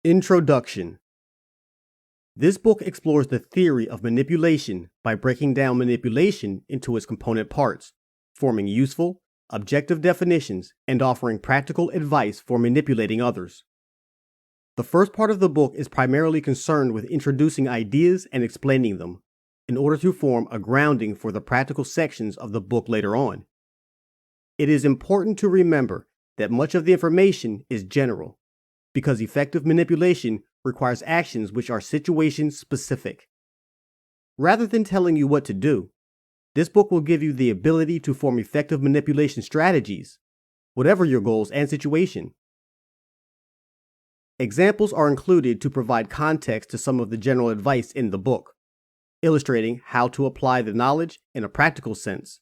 Introduction. This book explores the theory of manipulation by breaking down manipulation into its component parts, forming useful, objective definitions, and offering practical advice for manipulating others. The first part of the book is primarily concerned with introducing ideas and explaining them, in order to form a grounding for the practical sections of the book later on. It is important to remember that much of the information is general, because effective manipulation requires actions which are situation specific. Rather than telling you what to do, this book will give you the ability to form effective manipulation strategies, whatever your goals and situation. Examples are included to provide context to some of the general advice in the book, illustrating how to apply the knowledge in a practical sense.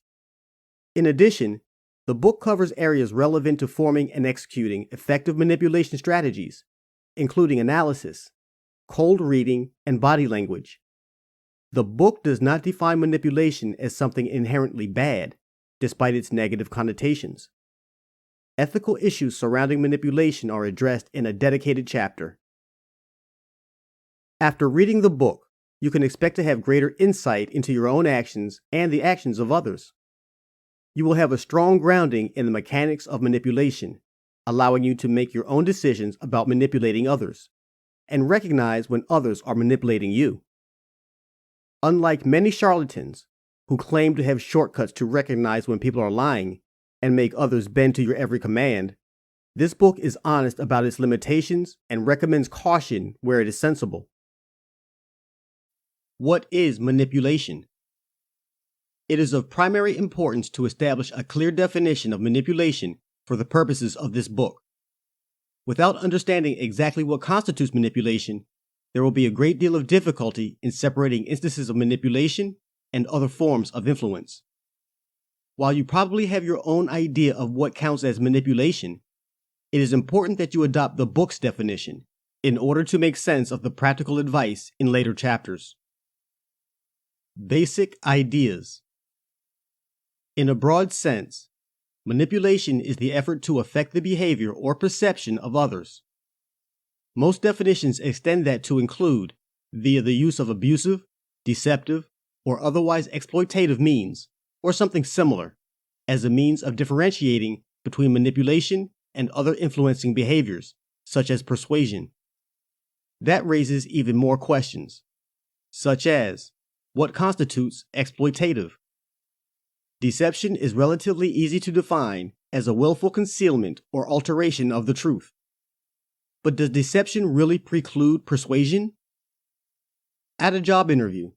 In addition, the book covers areas relevant to forming and executing effective manipulation strategies, including analysis, cold reading, and body language. The book does not define manipulation as something inherently bad, despite its negative connotations. Ethical issues surrounding manipulation are addressed in a dedicated chapter. After reading the book, you can expect to have greater insight into your own actions and the actions of others. You will have a strong grounding in the mechanics of manipulation, allowing you to make your own decisions about manipulating others, and recognize when others are manipulating you. Unlike many charlatans, who claim to have shortcuts to recognize when people are lying and make others bend to your every command, this book is honest about its limitations and recommends caution where it is sensible. What is manipulation? It is of primary importance to establish a clear definition of manipulation for the purposes of this book. Without understanding exactly what constitutes manipulation, there will be a great deal of difficulty in separating instances of manipulation and other forms of influence. While you probably have your own idea of what counts as manipulation, it is important that you adopt the book's definition in order to make sense of the practical advice in later chapters. Basic ideas. In a broad sense, manipulation is the effort to affect the behavior or perception of others. Most definitions extend that to include, via the use of abusive, deceptive, or otherwise exploitative means, or something similar, as a means of differentiating between manipulation and other influencing behaviors, such as persuasion. That raises even more questions, such as, what constitutes exploitative? Deception is relatively easy to define as a willful concealment or alteration of the truth. But does deception really preclude persuasion? At a job interview,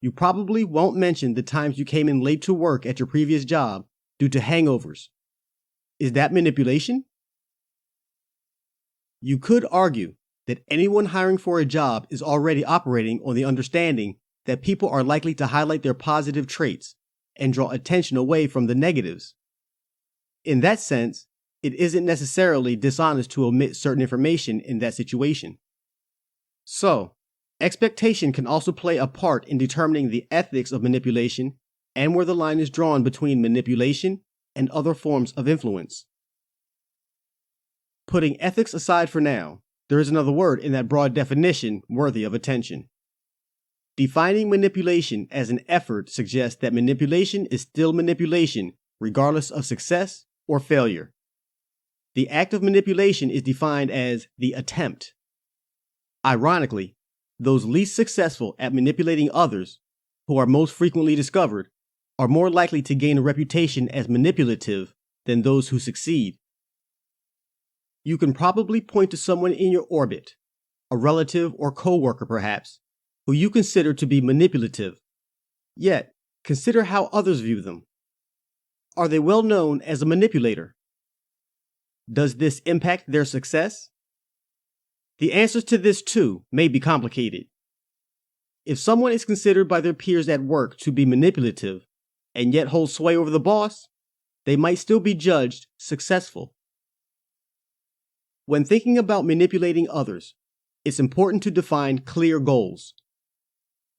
you probably won't mention the times you came in late to work at your previous job due to hangovers. Is that manipulation? You could argue that anyone hiring for a job is already operating on the understanding that people are likely to highlight their positive traits and draw attention away from the negatives. In that sense, it isn't necessarily dishonest to omit certain information in that situation. So, expectation can also play a part in determining the ethics of manipulation and where the line is drawn between manipulation and other forms of influence. Putting ethics aside for now, there is another word in that broad definition worthy of attention. Defining manipulation as an effort suggests that manipulation is still manipulation, regardless of success or failure. The act of manipulation is defined as the attempt. Ironically, those least successful at manipulating others, who are most frequently discovered, are more likely to gain a reputation as manipulative than those who succeed. You can probably point to someone in your orbit, a relative or coworker perhaps, who you consider to be manipulative. Yet, consider how others view them. Are they well known as a manipulator? Does this impact their success? The answers to this too may be complicated. If someone is considered by their peers at work to be manipulative and yet hold sway over the boss, they might still be judged successful. When thinking about manipulating others, it's important to define clear goals.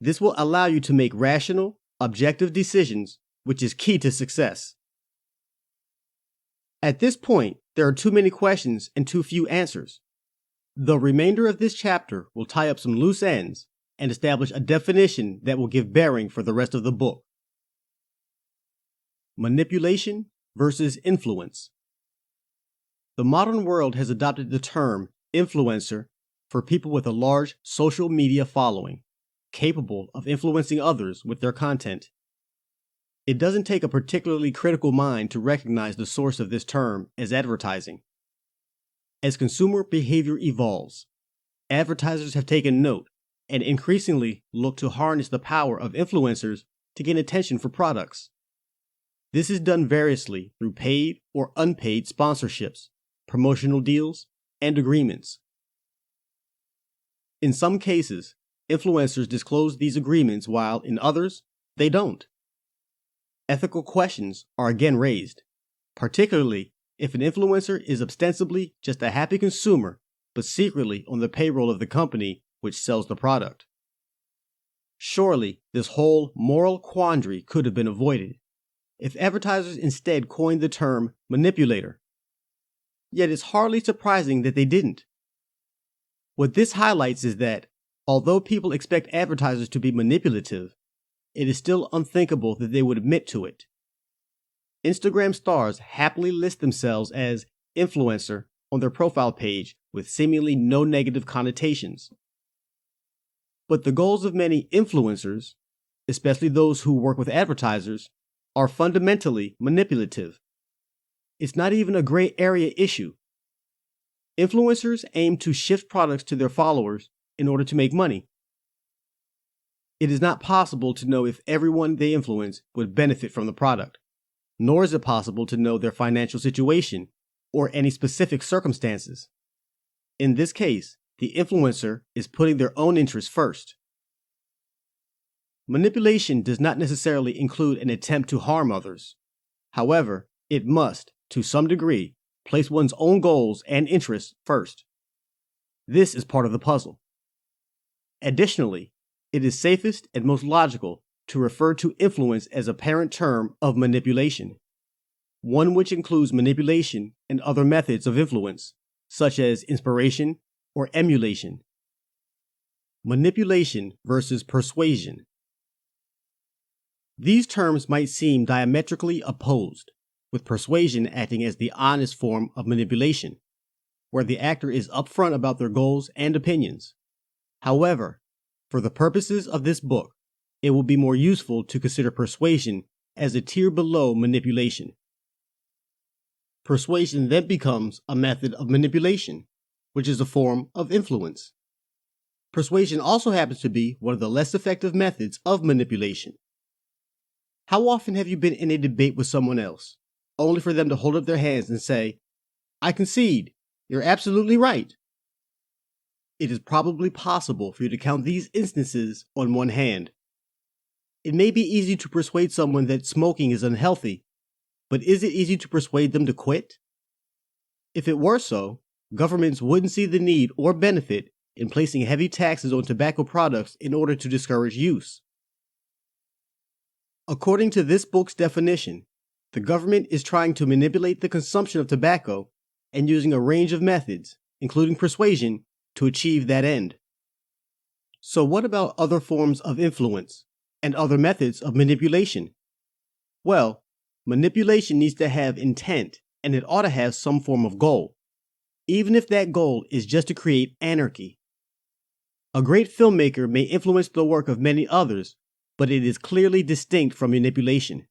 This will allow you to make rational, objective decisions, which is key to success. At this point, there are too many questions and too few answers. The remainder of this chapter will tie up some loose ends and establish a definition that will give bearing for the rest of the book. Manipulation versus influence. The modern world has adopted the term influencer for people with a large social media following, capable of influencing others with their content. It doesn't take a particularly critical mind to recognize the source of this term as advertising. As consumer behavior evolves, advertisers have taken note and increasingly look to harness the power of influencers to gain attention for products. This is done variously through paid or unpaid sponsorships, promotional deals, and agreements. In some cases, influencers disclose these agreements while in others, they don't. Ethical questions are again raised, particularly if an influencer is ostensibly just a happy consumer but secretly on the payroll of the company which sells the product. Surely, this whole moral quandary could have been avoided if advertisers instead coined the term manipulator. Yet it's hardly surprising that they didn't. What this highlights is that, although people expect advertisers to be manipulative, it is still unthinkable that they would admit to it. Instagram stars happily list themselves as influencer on their profile page with seemingly no negative connotations. But the goals of many influencers, especially those who work with advertisers, are fundamentally manipulative. It's not even a gray area issue. Influencers aim to shift products to their followers in order to make money. It is not possible to know if everyone they influence would benefit from the product, nor is it possible to know their financial situation or any specific circumstances. In this case, the influencer is putting their own interests first. Manipulation does not necessarily include an attempt to harm others. However, it must, to some degree, place one's own goals and interests first. This is part of the puzzle. Additionally, it is safest and most logical to refer to influence as a parent term of manipulation, one which includes manipulation and other methods of influence, such as inspiration or emulation. Manipulation versus persuasion. These terms might seem diametrically opposed, with persuasion acting as the honest form of manipulation, where the actor is upfront about their goals and opinions. However, for the purposes of this book, it will be more useful to consider persuasion as a tier below manipulation. Persuasion then becomes a method of manipulation, which is a form of influence. Persuasion also happens to be one of the less effective methods of manipulation. How often have you been in a debate with someone else, only for them to hold up their hands and say, "I concede, you're absolutely right"? It is probably possible for you to count these instances on one hand. It may be easy to persuade someone that smoking is unhealthy, but is it easy to persuade them to quit? If it were so, governments wouldn't see the need or benefit in placing heavy taxes on tobacco products in order to discourage use. According to this book's definition, the government is trying to manipulate the consumption of tobacco and using a range of methods, including persuasion, to achieve that end. So what about other forms of influence and other methods of manipulation? Well, manipulation needs to have intent and it ought to have some form of goal, even if that goal is just to create anarchy. A great filmmaker may influence the work of many others, but it is clearly distinct from manipulation.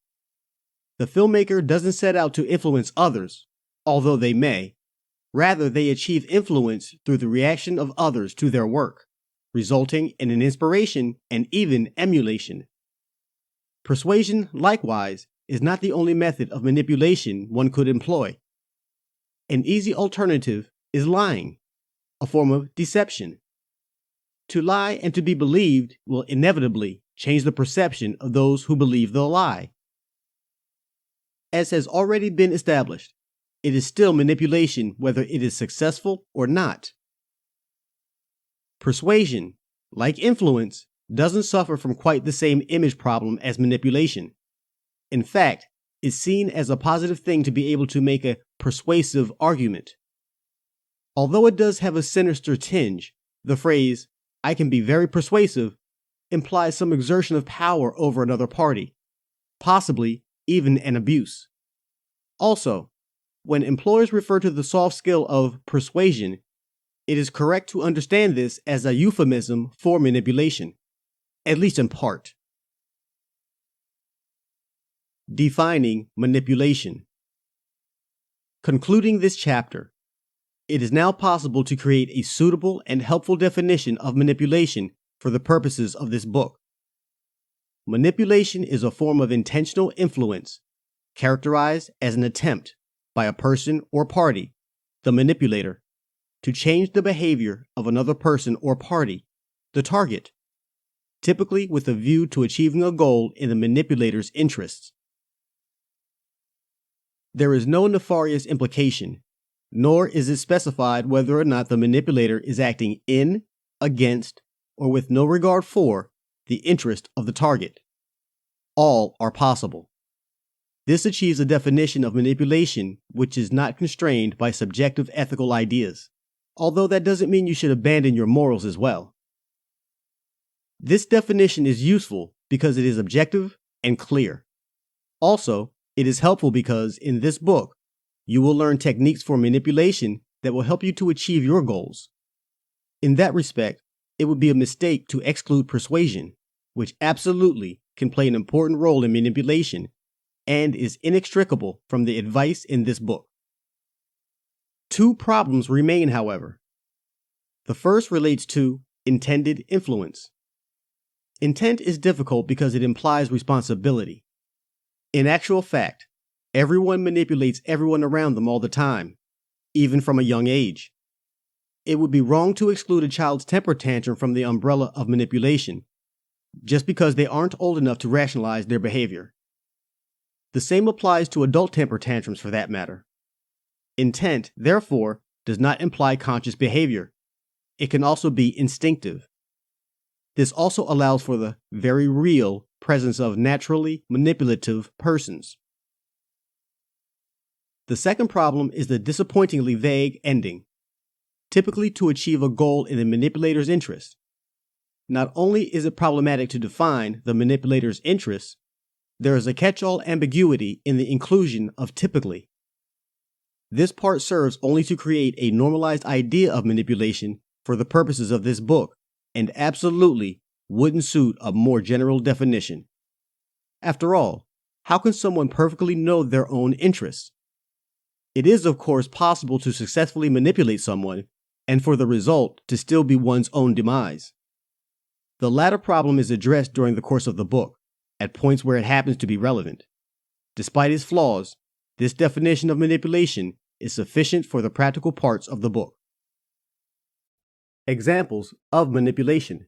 The filmmaker doesn't set out to influence others, although they may. Rather, they achieve influence through the reaction of others to their work, resulting in an inspiration and even emulation. Persuasion, likewise, is not the only method of manipulation one could employ. An easy alternative is lying, a form of deception. To lie and to be believed will inevitably change the perception of those who believe the lie. As has already been established, it is still manipulation whether it is successful or not. Persuasion, like influence, doesn't suffer from quite the same image problem as manipulation. In fact, it's seen as a positive thing to be able to make a persuasive argument. Although it does have a sinister tinge, the phrase, "I can be very persuasive," implies some exertion of power over another party, possibly even an abuse. Also, when employers refer to the soft skill of persuasion, it is correct to understand this as a euphemism for manipulation, at least in part. Defining manipulation. Concluding this chapter, it is now possible to create a suitable and helpful definition of manipulation for the purposes of this book. Manipulation is a form of intentional influence, characterized as an attempt by a person or party, the manipulator, to change the behavior of another person or party, the target, typically with a view to achieving a goal in the manipulator's interests. There is no nefarious implication, nor is it specified whether or not the manipulator is acting in, against, or with no regard for the interest of the target. All are possible. This achieves a definition of manipulation which is not constrained by subjective ethical ideas, although that doesn't mean you should abandon your morals as well. This definition is useful because it is objective and clear. Also, it is helpful because in this book, you will learn techniques for manipulation that will help you to achieve your goals. In that respect, it would be a mistake to exclude persuasion, which absolutely can play an important role in manipulation and is inextricable from the advice in this book. Two problems remain, however. The first relates to intended influence. Intent is difficult because it implies responsibility. In actual fact, everyone manipulates everyone around them all the time, even from a young age. It would be wrong to exclude a child's temper tantrum from the umbrella of manipulation, just because they aren't old enough to rationalize their behavior. The same applies to adult temper tantrums for that matter. Intent, therefore, does not imply conscious behavior. It can also be instinctive. This also allows for the very real presence of naturally manipulative persons. The second problem is the disappointingly vague ending, typically to achieve a goal in the manipulator's interest. Not only is it problematic to define the manipulator's interests, there is a catch-all ambiguity in the inclusion of typically. This part serves only to create a normalized idea of manipulation for the purposes of this book, and absolutely wouldn't suit a more general definition. After all, how can someone perfectly know their own interests? It is, of course, possible to successfully manipulate someone, and for the result to still be one's own demise. The latter problem is addressed during the course of the book, at points where it happens to be relevant. Despite its flaws, this definition of manipulation is sufficient for the practical parts of the book. Examples of manipulation.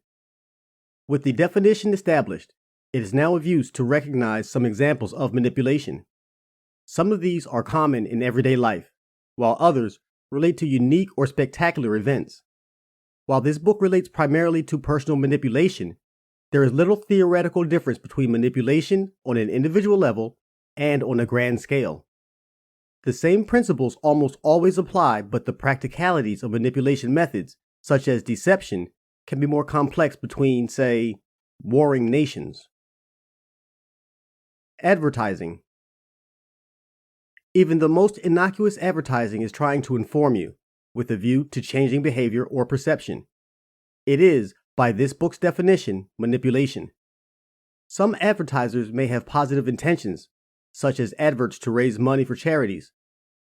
With the definition established, it is now of use to recognize some examples of manipulation. Some of these are common in everyday life, while others relate to unique or spectacular events. While this book relates primarily to personal manipulation, there is little theoretical difference between manipulation on an individual level and on a grand scale. The same principles almost always apply, but the practicalities of manipulation methods, such as deception, can be more complex between, say, warring nations. Advertising. Even the most innocuous advertising is trying to inform you, with a view to changing behavior or perception. It is, by this book's definition, manipulation. Some advertisers may have positive intentions, such as adverts to raise money for charities,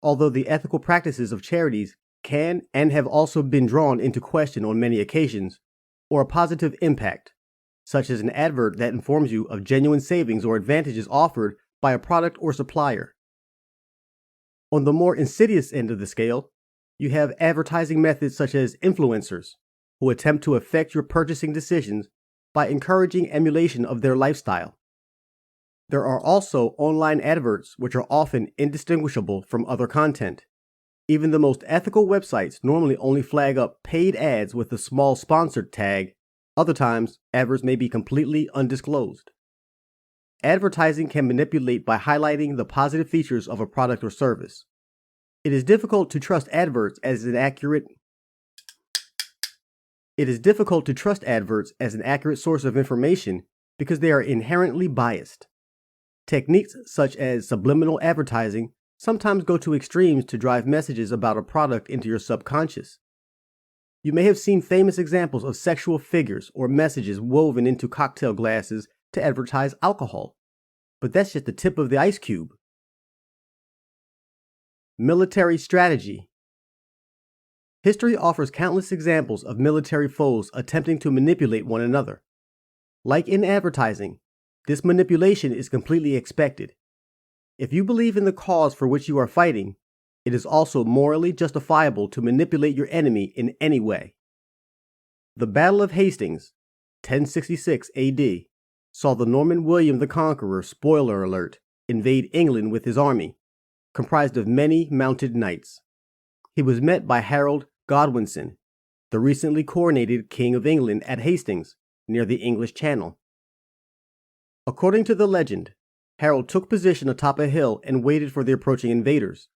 although the ethical practices of charities can and have also been drawn into question on many occasions, or a positive impact, such as an advert that informs you of genuine savings or advantages offered by a product or supplier. On the more insidious end of the scale, you have advertising methods such as influencers, who attempt to affect your purchasing decisions by encouraging emulation of their lifestyle. There are also online adverts which are often indistinguishable from other content. Even the most ethical websites normally only flag up paid ads with a small sponsored tag. Other times, adverts may be completely undisclosed. Advertising can manipulate by highlighting the positive features of a product or service. It is difficult to trust adverts as an accurate source of information because they are inherently biased. Techniques such as subliminal advertising sometimes go to extremes to drive messages about a product into your subconscious. You may have seen famous examples of sexual figures or messages woven into cocktail glasses to advertise alcohol, but that's just the tip of the ice cube. Military strategy. History offers countless examples of military foes attempting to manipulate one another. Like in advertising, this manipulation is completely expected. If you believe in the cause for which you are fighting, it is also morally justifiable to manipulate your enemy in any way. The Battle of Hastings, 1066 AD, saw the Norman William the Conqueror, spoiler alert, invade England with his army, comprised of many mounted knights. He was met by Harold Godwinson, the recently coronated King of England, at Hastings, near the English Channel. According to the legend, Harold took position atop a hill and waited for the approaching invaders.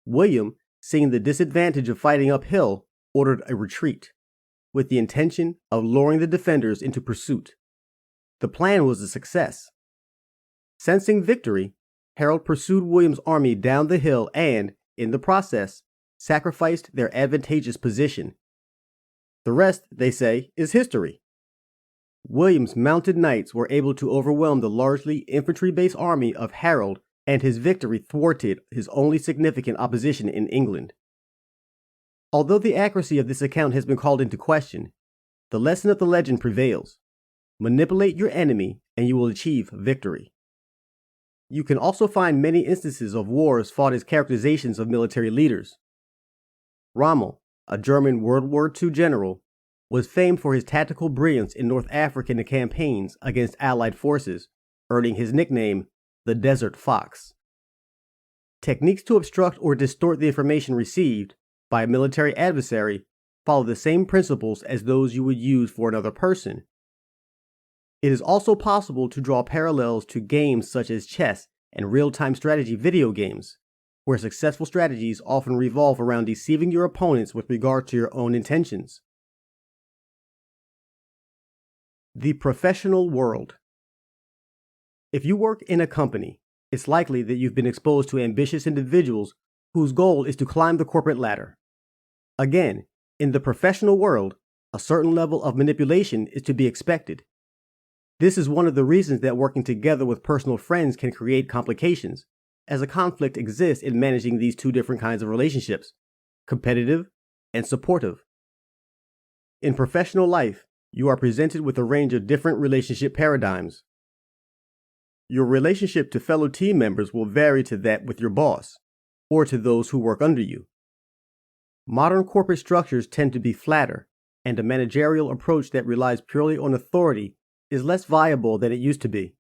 William, seeing the disadvantage of fighting uphill, ordered a retreat, with the intention of luring the defenders into pursuit. The plan was a success. Sensing victory, Harold pursued William's army down the hill and, in the process, sacrificed their advantageous position. The rest, they say, is history. William's mounted knights were able to overwhelm the largely infantry-based army of Harold, and his victory thwarted his only significant opposition in England. Although the accuracy of this account has been called into question, the lesson of the legend prevails. Manipulate your enemy and you will achieve victory. You can also find many instances of wars fought as characterizations of military leaders. Rommel, a German World War II general, was famed for his tactical brilliance in North African campaigns against Allied forces, earning his nickname, the Desert Fox. Techniques to obstruct or distort the information received by a military adversary follow the same principles as those you would use for another person. It is also possible to draw parallels to games such as chess and real-time strategy video games, where successful strategies often revolve around deceiving your opponents with regard to your own intentions. The professional world. If you work in a company, it's likely that you've been exposed to ambitious individuals whose goal is to climb the corporate ladder. Again, in the professional world, a certain level of manipulation is to be expected. This is one of the reasons that working together with personal friends can create complications, as a conflict exists in managing these two different kinds of relationships, competitive and supportive. In professional life, you are presented with a range of different relationship paradigms. Your relationship to fellow team members will vary to that with your boss, or to those who work under you. Modern corporate structures tend to be flatter, and a managerial approach that relies purely on authority is less viable than it used to be.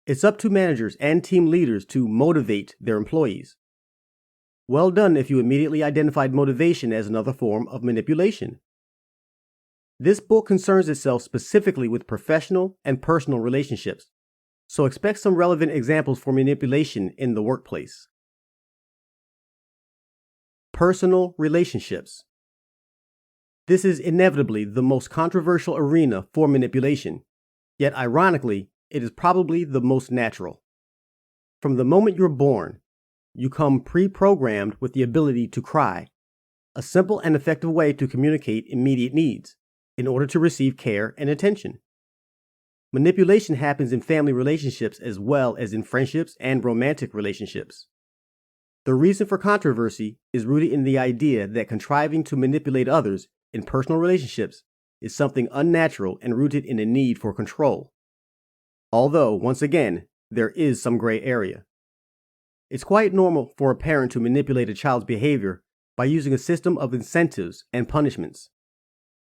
It's up to managers and team leaders to motivate their employees. Well done if you immediately identified motivation as another form of manipulation. This book concerns itself specifically with professional and personal relationships, so expect some relevant examples for manipulation in the workplace. Personal relationships. This is inevitably the most controversial arena for manipulation, yet ironically, it is probably the most natural. From the moment you're born, you come pre-programmed with the ability to cry, a simple and effective way to communicate immediate needs in order to receive care and attention. Manipulation happens in family relationships as well as in friendships and romantic relationships. The reason for controversy is rooted in the idea that contriving to manipulate others in personal relationships is something unnatural and rooted in a need for control. Although, once again, there is some gray area. It's quite normal for a parent to manipulate a child's behavior by using a system of incentives and punishments.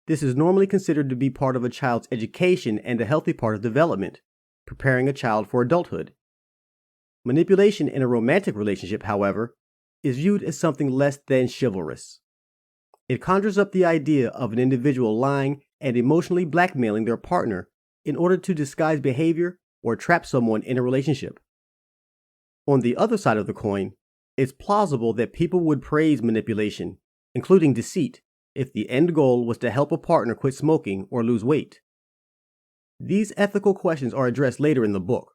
This is normally considered to be part of a child's education and a healthy part of development, preparing a child for adulthood. Manipulation in a romantic relationship, however, is viewed as something less than chivalrous. It conjures up the idea of an individual lying and emotionally blackmailing their partner in order to disguise behavior or trap someone in a relationship. On the other side of the coin, It's plausible that people would praise manipulation, including deceit, if the end goal was to help a partner quit smoking or lose weight. These ethical questions are addressed later in the book.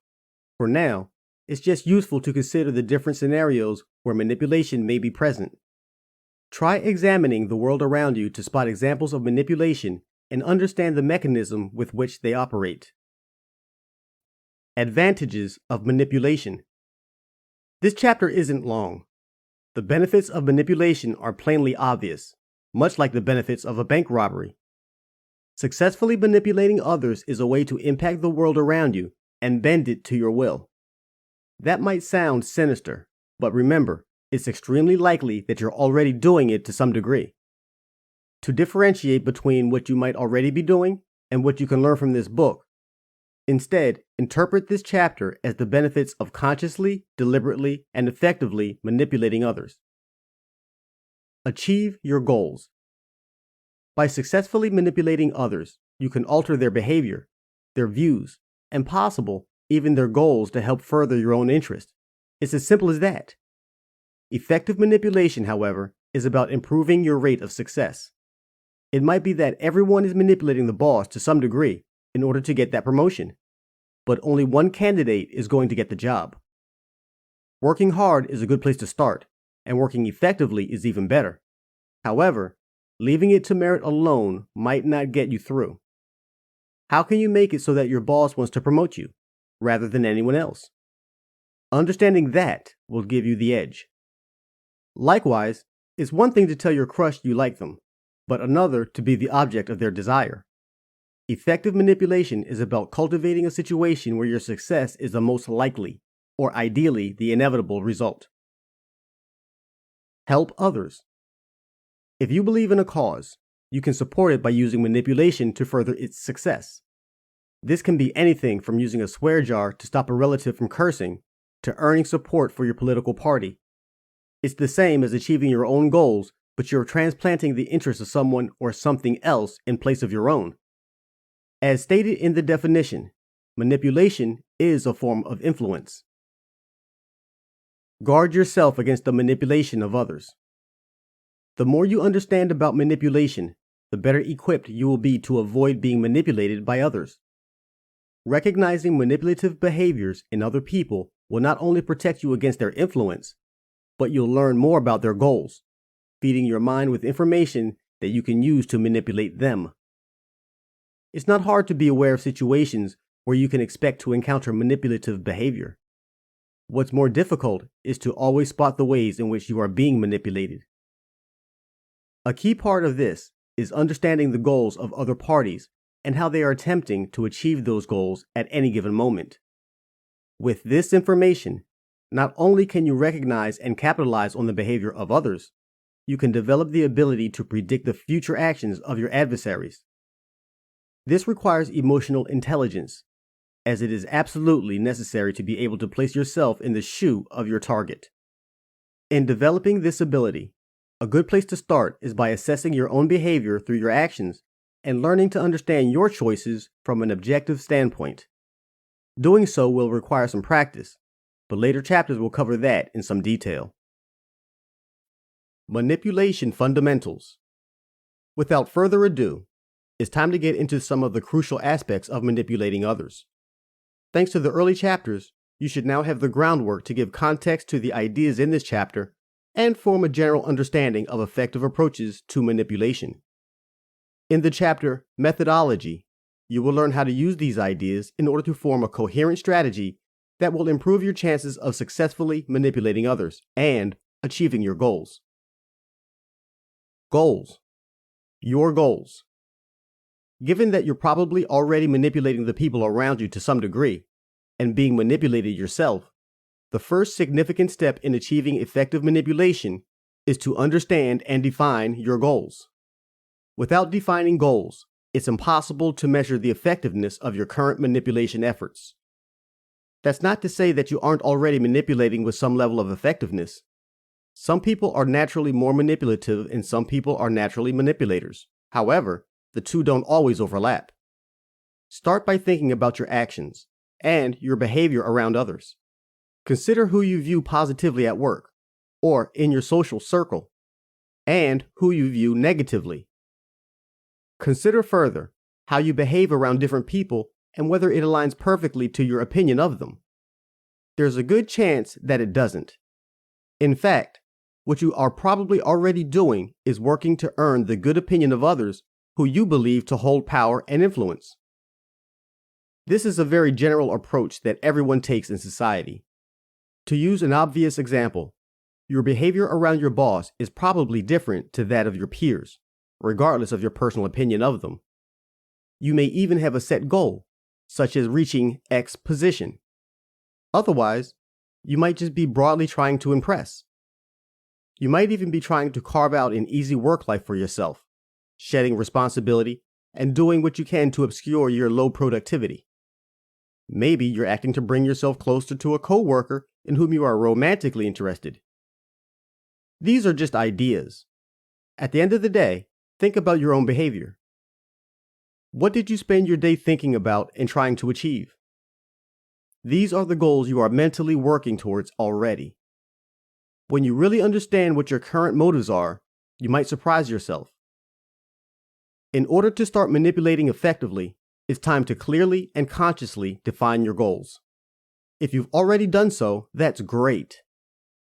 For now, it's just useful to consider the different scenarios where manipulation may be present. Try examining the world around you to spot examples of manipulation and understand the mechanism with which they operate. Advantages of manipulation. This chapter isn't long. The benefits of manipulation are plainly obvious, much like the benefits of a bank robbery. Successfully manipulating others is a way to impact the world around you and bend it to your will. That might sound sinister, but remember, it's extremely likely that you're already doing it to some degree. To differentiate between what you might already be doing and what you can learn from this book, instead, interpret this chapter as the benefits of consciously, deliberately, and effectively manipulating others. Achieve your goals. By successfully manipulating others, you can alter their behavior, their views, and possible, even their goals to help further your own interest. It's as simple as that. Effective manipulation, however, is about improving your rate of success. It might be that everyone is manipulating the boss to some degree in order to get that promotion, but only one candidate is going to get the job. Working hard is a good place to start, and working effectively is even better. However, leaving it to merit alone might not get you through. How can you make it so that your boss wants to promote you, rather than anyone else? Understanding that will give you the edge. Likewise, it's one thing to tell your crush you like them, but another to be the object of their desire. Effective manipulation is about cultivating a situation where your success is the most likely, or ideally the inevitable result. Help others. If you believe in a cause, you can support it by using manipulation to further its success. This can be anything from using a swear jar to stop a relative from cursing, to earning support for your political party. It's the same as achieving your own goals, but you're transplanting the interests of someone or something else in place of your own. As stated in the definition, manipulation is a form of influence. Guard yourself against the manipulation of others. The more you understand about manipulation, the better equipped you will be to avoid being manipulated by others. Recognizing manipulative behaviors in other people will not only protect you against their influence, but you'll learn more about their goals, feeding your mind with information that you can use to manipulate them. It's not hard to be aware of situations where you can expect to encounter manipulative behavior. What's more difficult is to always spot the ways in which you are being manipulated. A key part of this is understanding the goals of other parties and how they are attempting to achieve those goals at any given moment. With this information, not only can you recognize and capitalize on the behavior of others, you can develop the ability to predict the future actions of your adversaries. This requires emotional intelligence, as it is absolutely necessary to be able to place yourself in the shoe of your target. In developing this ability, a good place to start is by assessing your own behavior through your actions and learning to understand your choices from an objective standpoint. Doing so will require some practice, but later chapters will cover that in some detail. Manipulation fundamentals. Without further ado, it's time to get into some of the crucial aspects of manipulating others. Thanks to the early chapters, you should now have the groundwork to give context to the ideas in this chapter and form a general understanding of effective approaches to manipulation. In the chapter Methodology, you will learn how to use these ideas in order to form a coherent strategy that will improve your chances of successfully manipulating others and achieving your goals. Goals. Your goals. Given that you're probably already manipulating the people around you to some degree, and being manipulated yourself, the first significant step in achieving effective manipulation is to understand and define your goals. Without defining goals, it's impossible to measure the effectiveness of your current manipulation efforts. That's not to say that you aren't already manipulating with some level of effectiveness. Some people are naturally more manipulative and some people are naturally manipulators. However, the two don't always overlap. Start by thinking about your actions and your behavior around others. Consider who you view positively at work. or in your social circle, and who you view negatively. Consider further how you behave around different people and whether it aligns perfectly to your opinion of them. There's a good chance that it doesn't. In fact, what you are probably already doing is working to earn the good opinion of others who you believe to hold power and influence. This is a very general approach that everyone takes in society. To use an obvious example, your behavior around your boss is probably different to that of your peers, regardless of your personal opinion of them. You may even have a set goal, such as reaching X position. Otherwise, you might just be broadly trying to impress. You might even be trying to carve out an easy work life for yourself, shedding responsibility and doing what you can to obscure your low productivity. Maybe you're acting to bring yourself closer to a coworker in whom you are romantically interested. These are just ideas. At the end of the day, think about your own behavior. What did you spend your day thinking about and trying to achieve? These are the goals you are mentally working towards already. When you really understand what your current motives are, you might surprise yourself. In order to start manipulating effectively, it's time to clearly and consciously define your goals. If you've already done so, that's great.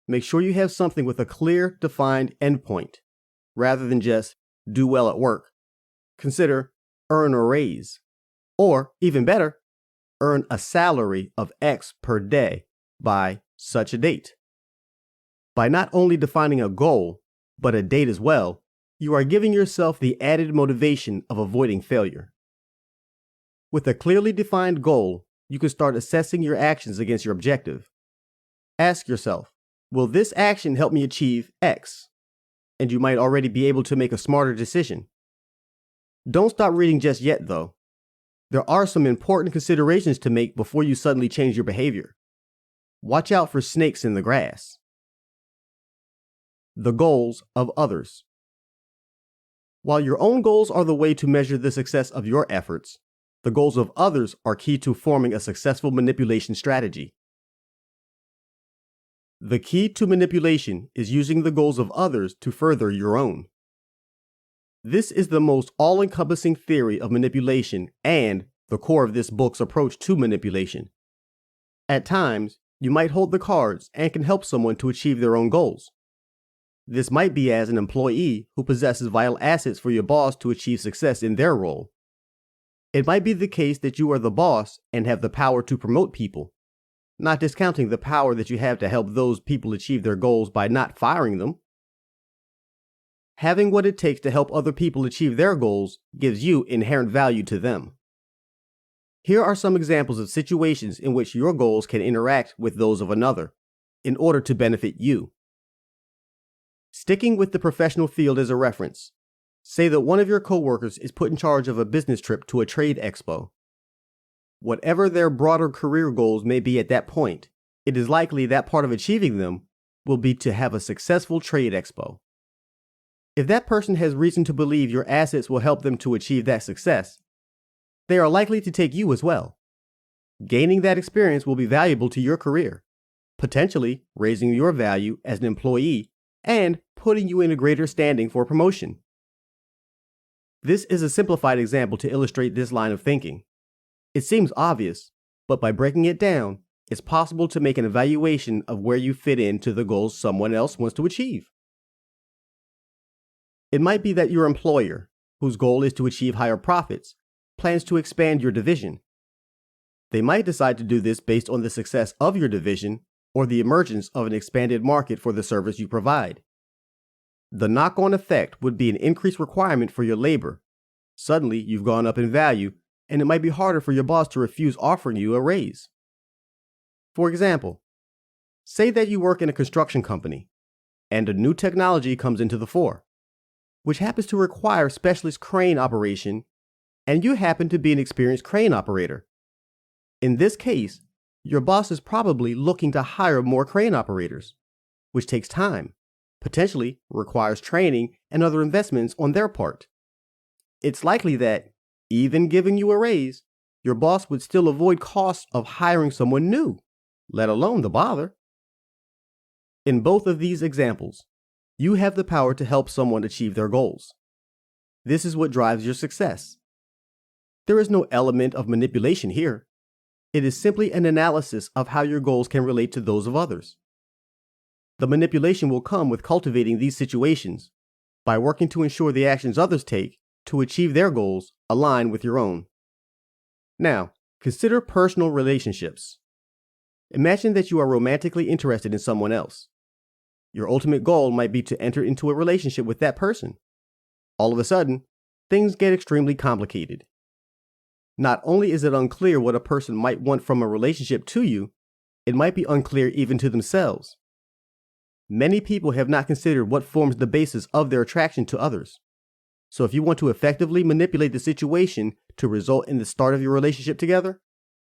Make sure you have something with a clear, defined endpoint, rather than just do well at work. Consider earn a raise, or even better, earn a salary of X per day by such a date. By not only defining a goal, but a date as well, you are giving yourself the added motivation of avoiding failure. With a clearly defined goal, you can start assessing your actions against your objective. Ask yourself, will this action help me achieve X? And you might already be able to make a smarter decision. Don't stop reading just yet, though. There are some important considerations to make before you suddenly change your behavior. Watch out for snakes in the grass. The goals of others. While your own goals are the way to measure the success of your efforts, the goals of others are key to forming a successful manipulation strategy. The key to manipulation is using the goals of others to further your own. This is the most all-encompassing theory of manipulation and the core of this book's approach to manipulation. At times, you might hold the cards and can help someone to achieve their own goals. This might be as an employee who possesses vital assets for your boss to achieve success in their role. It might be the case that you are the boss and have the power to promote people, not discounting the power that you have to help those people achieve their goals by not firing them. Having what it takes to help other people achieve their goals gives you inherent value to them. Here are some examples of situations in which your goals can interact with those of another in order to benefit you. Sticking with the professional field as a reference, say that one of your coworkers is put in charge of a business trip to a trade expo. Whatever their broader career goals may be at that point, it is likely that part of achieving them will be to have a successful trade expo. If that person has reason to believe your assets will help them to achieve that success, they are likely to take you as well. Gaining that experience will be valuable to your career, potentially raising your value as an employee and putting you in a greater standing for promotion. This is a simplified example to illustrate this line of thinking. It seems obvious, but by breaking it down, it's possible to make an evaluation of where you fit into the goals someone else wants to achieve. It might be that your employer, whose goal is to achieve higher profits, plans to expand your division. They might decide to do this based on the success of your division or the emergence of an expanded market for the service you provide. The knock-on effect would be an increased requirement for your labor. Suddenly, you've gone up in value, and it might be harder for your boss to refuse offering you a raise. For example, say that you work in a construction company, and a new technology comes into the fore, which happens to require specialist crane operation, and you happen to be an experienced crane operator. In this case, your boss is probably looking to hire more crane operators, which takes time, potentially requires training and other investments on their part. It's likely that, even giving you a raise, your boss would still avoid costs of hiring someone new, let alone the bother. In both of these examples, you have the power to help someone achieve their goals. This is what drives your success. There is no element of manipulation here. It is simply an analysis of how your goals can relate to those of others. The manipulation will come with cultivating these situations by working to ensure the actions others take to achieve their goals align with your own. Now, consider personal relationships. Imagine that you are romantically interested in someone else. Your ultimate goal might be to enter into a relationship with that person. All of a sudden, things get extremely complicated. Not only is it unclear what a person might want from a relationship to you, it might be unclear even to themselves. Many people have not considered what forms the basis of their attraction to others. So if you want to effectively manipulate the situation to result in the start of your relationship together,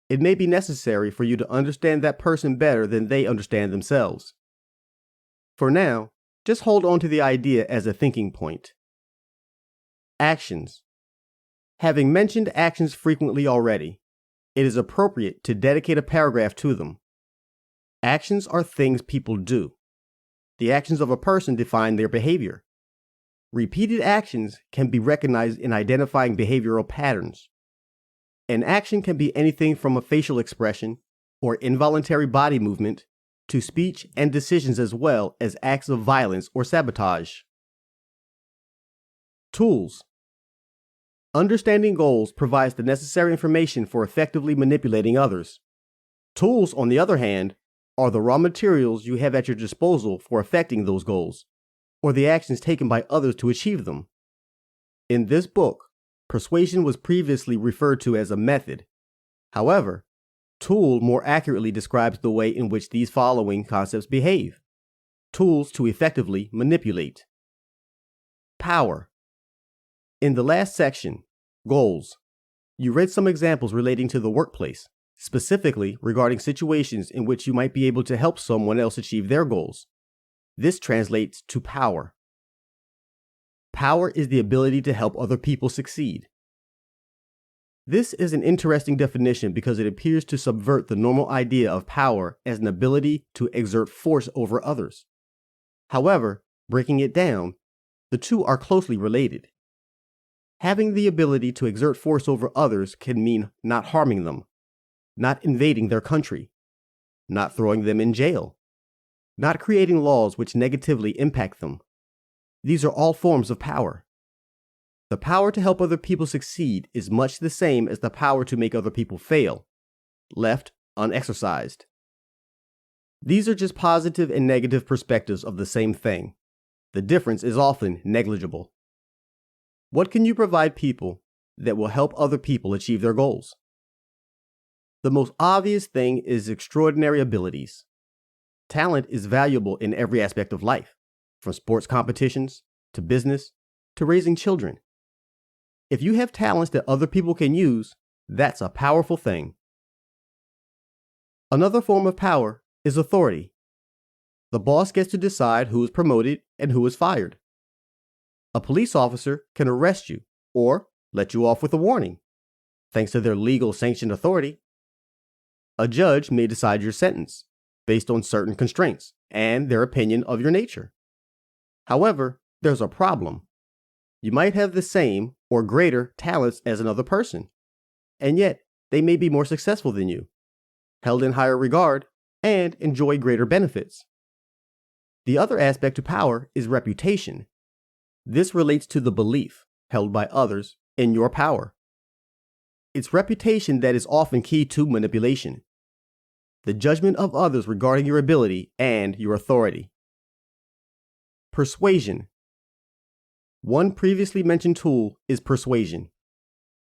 it may be necessary for you to understand that person better than they understand themselves. For now, just hold on to the idea as a thinking point. Actions. Having mentioned actions frequently already, it is appropriate to dedicate a paragraph to them. Actions are things people do. The actions of a person define their behavior. Repeated actions can be recognized in identifying behavioral patterns. An action can be anything from a facial expression or involuntary body movement to speech and decisions as well as acts of violence or sabotage. Tools. Understanding goals provides the necessary information for effectively manipulating others. Tools, on the other hand, are the raw materials you have at your disposal for effecting those goals, or the actions taken by others to achieve them. In this book, persuasion was previously referred to as a method. However, tool more accurately describes the way in which these following concepts behave. Tools to effectively manipulate. Power. In the last section, goals, you read some examples relating to the workplace, specifically regarding situations in which you might be able to help someone else achieve their goals. This translates to power. Power is the ability to help other people succeed. This is an interesting definition because it appears to subvert the normal idea of power as an ability to exert force over others. However, breaking it down, the two are closely related. Having the ability to exert force over others can mean not harming them, not invading their country, not throwing them in jail, not creating laws which negatively impact them. These are all forms of power. The power to help other people succeed is much the same as the power to make other people fail, left unexercised. These are just positive and negative perspectives of the same thing. The difference is often negligible. What can you provide people that will help other people achieve their goals? The most obvious thing is extraordinary abilities. Talent is valuable in every aspect of life, from sports competitions to business to raising children. If you have talents that other people can use, that's a powerful thing. Another form of power is authority. The boss gets to decide who is promoted and who is fired. A police officer can arrest you or let you off with a warning, thanks to their legal sanctioned authority. A judge may decide your sentence based on certain constraints and their opinion of your nature. However, there's a problem. You might have the same or greater talents as another person, and yet they may be more successful than you, held in higher regard, and enjoy greater benefits. The other aspect to power is reputation. This relates to the belief held by others in your power. It's reputation that is often key to manipulation. The judgment of others regarding your ability and your authority. Persuasion. One previously mentioned tool is persuasion.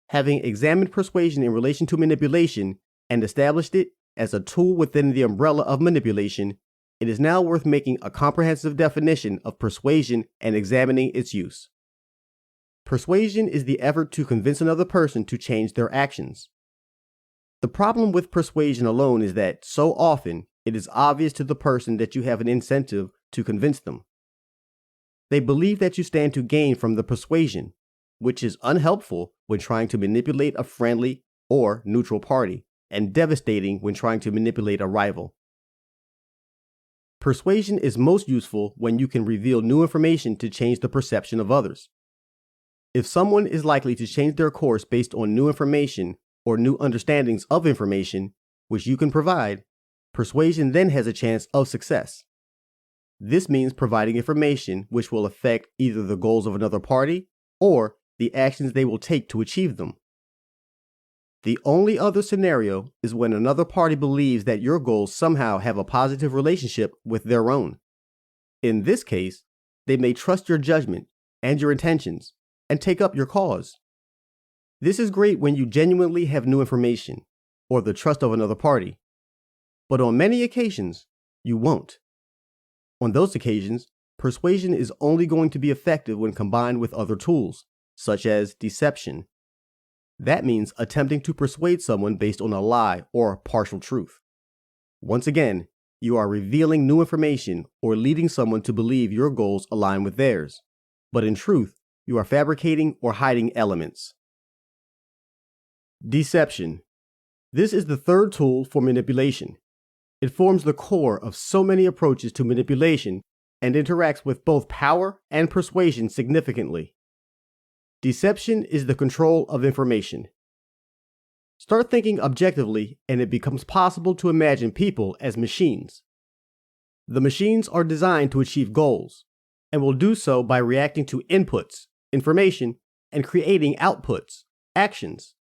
Having examined persuasion in relation to manipulation and established it as a tool within the umbrella of manipulation, it is now worth making a comprehensive definition of persuasion and examining its use. Persuasion is the effort to convince another person to change their actions. The problem with persuasion alone is that so often it is obvious to the person that you have an incentive to convince them. They believe that you stand to gain from the persuasion, which is unhelpful when trying to manipulate a friendly or neutral party, and devastating when trying to manipulate a rival. Persuasion is most useful when you can reveal new information to change the perception of others. If someone is likely to change their course based on new information or new understandings of information, which you can provide, persuasion then has a chance of success. This means providing information which will affect either the goals of another party or the actions they will take to achieve them. The only other scenario is when another party believes that your goals somehow have a positive relationship with their own. In this case, they may trust your judgment and your intentions and take up your cause. This is great when you genuinely have new information or the trust of another party, but on many occasions, you won't. On those occasions, persuasion is only going to be effective when combined with other tools, such as deception. That means attempting to persuade someone based on a lie or partial truth. Once again, you are revealing new information or leading someone to believe your goals align with theirs, but in truth, you are fabricating or hiding elements. Deception. This is the third tool for manipulation. It forms the core of so many approaches to manipulation and interacts with both power and persuasion significantly. Deception is the control of information. Start thinking objectively, and it becomes possible to imagine people as machines. The machines are designed to achieve goals, and will do so by reacting to inputs, information, and creating outputs, actions.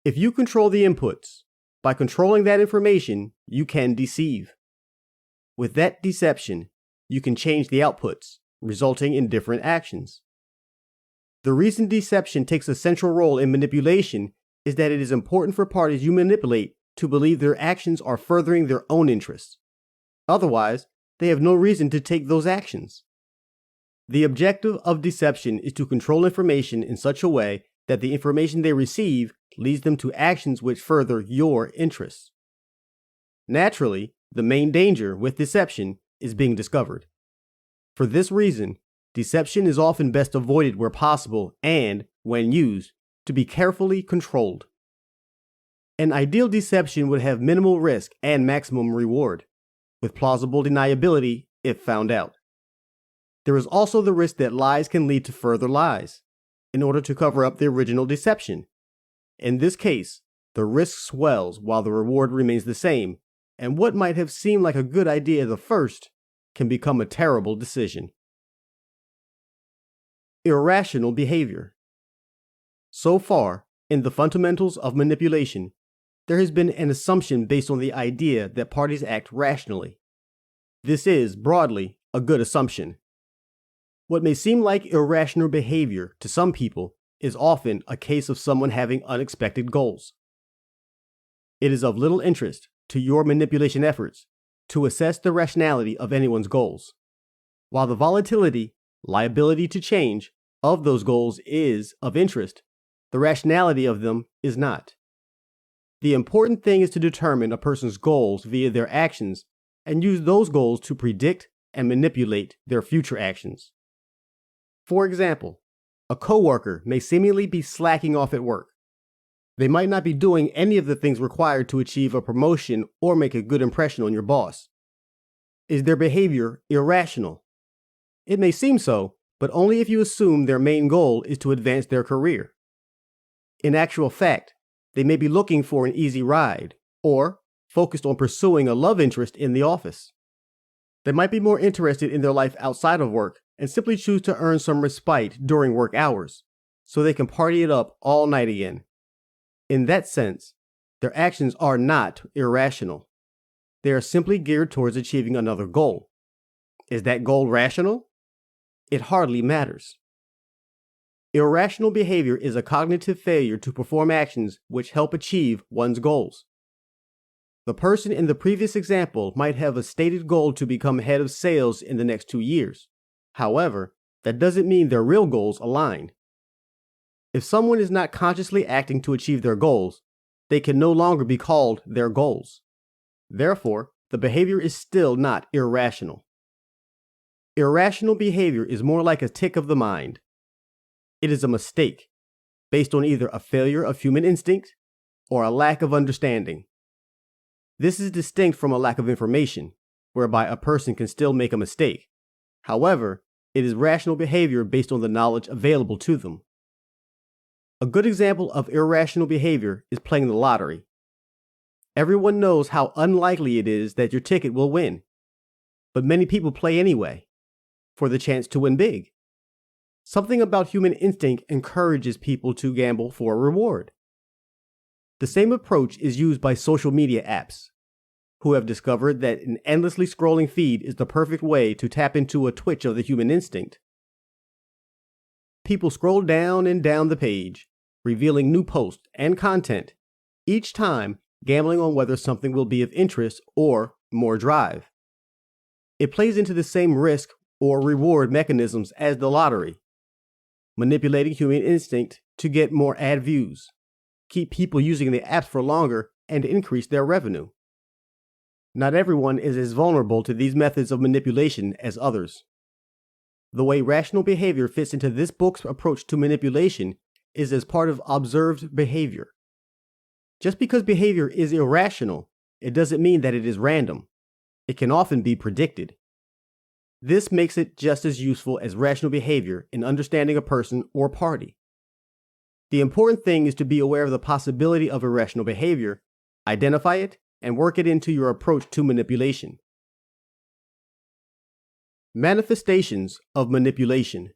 If you control the inputs, by controlling that information, you can deceive. With that deception, you can change the outputs, resulting in different actions. The reason deception takes a central role in manipulation is that it is important for parties you manipulate to believe their actions are furthering their own interests. Otherwise, they have no reason to take those actions. The objective of deception is to control information in such a way that the information they receive leads them to actions which further your interests. Naturally, the main danger with deception is being discovered. For this reason, deception is often best avoided where possible and, when used, to be carefully controlled. An ideal deception would have minimal risk and maximum reward, with plausible deniability if found out. There is also the risk that lies can lead to further lies, in order to cover up the original deception. In this case, the risk swells while the reward remains the same, and what might have seemed like a good idea at the first can become a terrible decision. Irrational behavior. So far, in the fundamentals of manipulation, there has been an assumption based on the idea that parties act rationally. This is, broadly, a good assumption. What may seem like irrational behavior to some people is often a case of someone having unexpected goals. It is of little interest to your manipulation efforts to assess the rationality of anyone's goals, while the volatility, liability to change, of those goals is of interest. The rationality of them is not. The important thing is to determine a person's goals via their actions and use those goals to predict and manipulate their future actions. For example, a coworker may seemingly be slacking off at work. They might not be doing any of the things required to achieve a promotion or make a good impression on your boss. Is their behavior irrational? It may seem so, but only if you assume their main goal is to advance their career. In actual fact, they may be looking for an easy ride, or focused on pursuing a love interest in the office. They might be more interested in their life outside of work and simply choose to earn some respite during work hours, so they can party it up all night again. In that sense, their actions are not irrational. They are simply geared towards achieving another goal. Is that goal rational? It hardly matters. Irrational behavior is a cognitive failure to perform actions which help achieve one's goals. The person in the previous example might have a stated goal to become head of sales in the next 2 years. However, that doesn't mean their real goals align. If someone is not consciously acting to achieve their goals, they can no longer be called their goals. Therefore, the behavior is still not irrational. Irrational behavior is more like a tic of the mind. It is a mistake, based on either a failure of human instinct or a lack of understanding. This is distinct from a lack of information. whereby a person can still make a mistake. However, it is rational behavior based on the knowledge available to them. A good example of irrational behavior is playing the lottery. Everyone knows how unlikely it is that your ticket will win, but many people play anyway, for the chance to win big. Something about human instinct encourages people to gamble for a reward. The same approach is used by social media apps, who have discovered that an endlessly scrolling feed is the perfect way to tap into a twitch of the human instinct. People scroll down and down the page, revealing new posts and content, each time gambling on whether something will be of interest or more drive. It plays into the same risk or reward mechanisms as the lottery, manipulating human instinct to get more ad views, keep people using the apps for longer, and increase their revenue. Not everyone is as vulnerable to these methods of manipulation as others. The way rational behavior fits into this book's approach to manipulation is as part of observed behavior. Just because behavior is irrational, it doesn't mean that it is random. It can often be predicted. This makes it just as useful as rational behavior in understanding a person or party. The important thing is to be aware of the possibility of irrational behavior, identify it, and work it into your approach to manipulation. Manifestations of manipulation.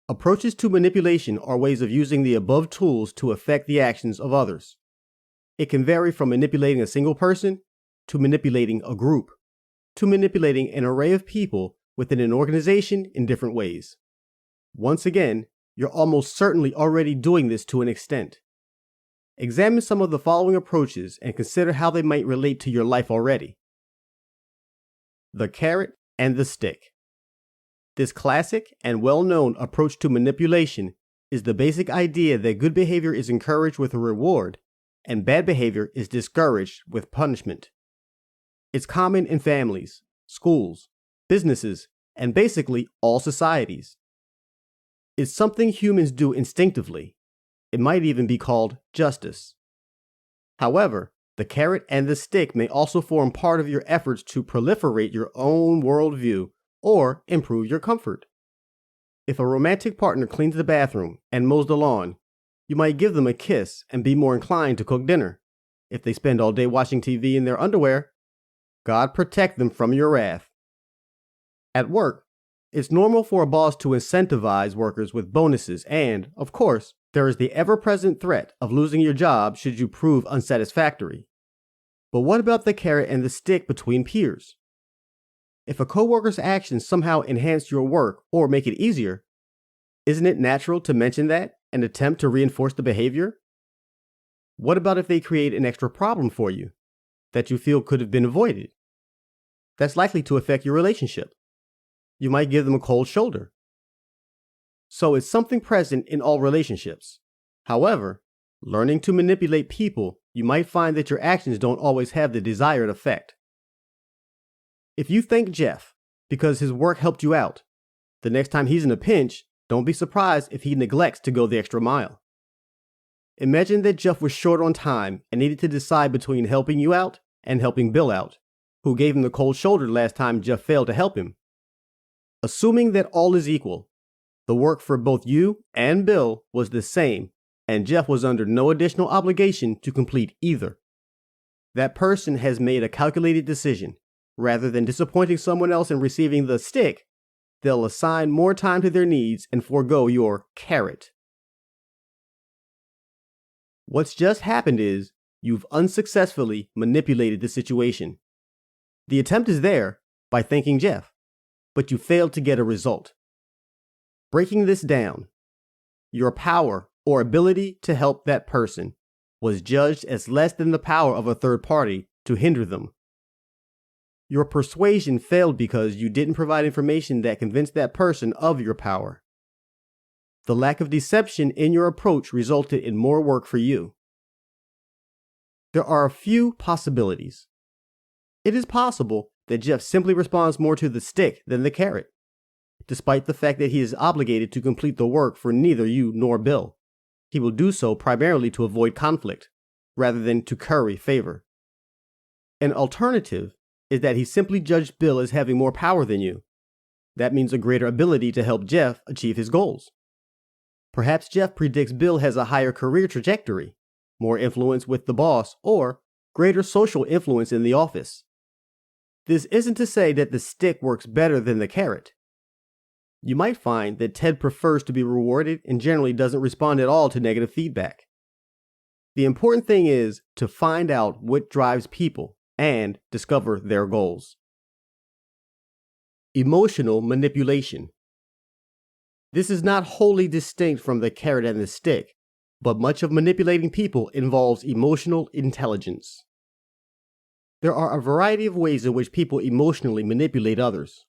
Approaches to manipulation are ways of using the above tools to affect the actions of others. It can vary from manipulating a single person, to manipulating a group, to manipulating an array of people within an organization in different ways. Once again, you're almost certainly already doing this to an extent. Examine some of the following approaches and consider how they might relate to your life already. The carrot and the stick. This classic and well-known approach to manipulation is the basic idea that good behavior is encouraged with a reward and bad behavior is discouraged with punishment. It's common in families, schools, businesses, and basically all societies. It's something humans do instinctively. It might even be called justice. However, the carrot and the stick may also form part of your efforts to proliferate your own worldview or improve your comfort. If a romantic partner cleans the bathroom and mows the lawn, you might give them a kiss and be more inclined to cook dinner. If they spend all day watching TV in their underwear, God protect them from your wrath. At work, it's normal for a boss to incentivize workers with bonuses and, of course, there is the ever-present threat of losing your job should you prove unsatisfactory. But what about the carrot and the stick between peers? If a coworker's actions somehow enhance your work or make it easier, isn't it natural to mention that and attempt to reinforce the behavior? What about if they create an extra problem for you that you feel could have been avoided? That's likely to affect your relationship. You might give them a cold shoulder. So it's something present in all relationships. However, learning to manipulate people, you might find that your actions don't always have the desired effect. If you thank Jeff because his work helped you out, the next time he's in a pinch, don't be surprised if he neglects to go the extra mile. Imagine that Jeff was short on time and needed to decide between helping you out and helping Bill out, who gave him the cold shoulder last time Jeff failed to help him. Assuming that all is equal, the work for both you and Bill was the same, and Jeff was under no additional obligation to complete either. That person has made a calculated decision. Rather than disappointing someone else and receiving the stick, they'll assign more time to their needs and forego your carrot. What's just happened is you've unsuccessfully manipulated the situation. The attempt is there by thanking Jeff, but you failed to get a result. Breaking this down, your power or ability to help that person was judged as less than the power of a third party to hinder them. Your persuasion failed because you didn't provide information that convinced that person of your power. The lack of deception in your approach resulted in more work for you. There are a few possibilities. It is possible that Jeff simply responds more to the stick than the carrot, despite the fact that he is obligated to complete the work for neither you nor Bill. He will do so primarily to avoid conflict, rather than to curry favor. An alternative is that he simply judged Bill as having more power than you. That means a greater ability to help Jeff achieve his goals. Perhaps Jeff predicts Bill has a higher career trajectory, more influence with the boss, or greater social influence in the office. This isn't to say that the stick works better than the carrot. You might find that Ted prefers to be rewarded and generally doesn't respond at all to negative feedback. The important thing is to find out what drives people and discover their goals. Emotional manipulation. This is not wholly distinct from the carrot and the stick, but much of manipulating people involves emotional intelligence. There are a variety of ways in which people emotionally manipulate others.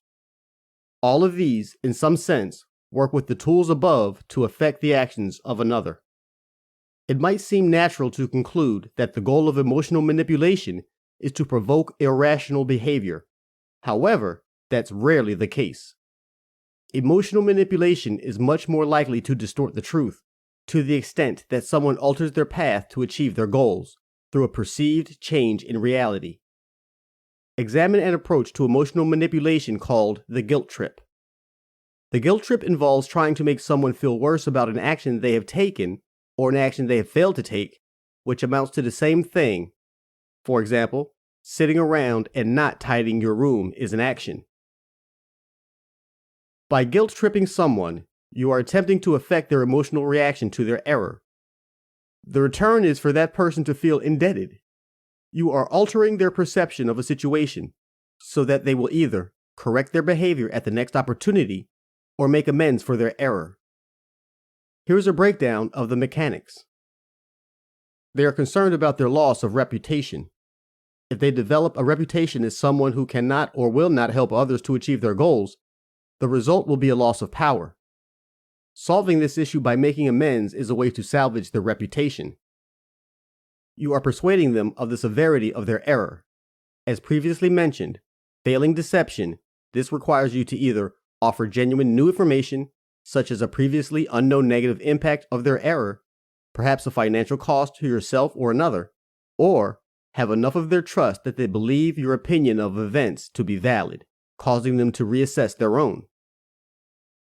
All of these, in some sense, work with the tools above to affect the actions of another. It might seem natural to conclude that the goal of emotional manipulation is to provoke irrational behavior. However, that's rarely the case. Emotional manipulation is much more likely to distort the truth, to the extent that someone alters their path to achieve their goals through a perceived change in reality. Examine an approach to emotional manipulation called the guilt trip. The guilt trip involves trying to make someone feel worse about an action they have taken or an action they have failed to take, which amounts to the same thing. For example, sitting around and not tidying your room is an action. By guilt tripping someone, you are attempting to affect their emotional reaction to their error. The return is for that person to feel indebted. You are altering their perception of a situation so that they will either correct their behavior at the next opportunity or make amends for their error. Here's a breakdown of the mechanics. They are concerned about their loss of reputation. If they develop a reputation as someone who cannot or will not help others to achieve their goals, the result will be a loss of power. Solving this issue by making amends is a way to salvage their reputation. You are persuading them of the severity of their error. As previously mentioned, failing deception, this requires you to either offer genuine new information, such as a previously unknown negative impact of their error, perhaps a financial cost to yourself or another, or have enough of their trust that they believe your opinion of events to be valid, causing them to reassess their own.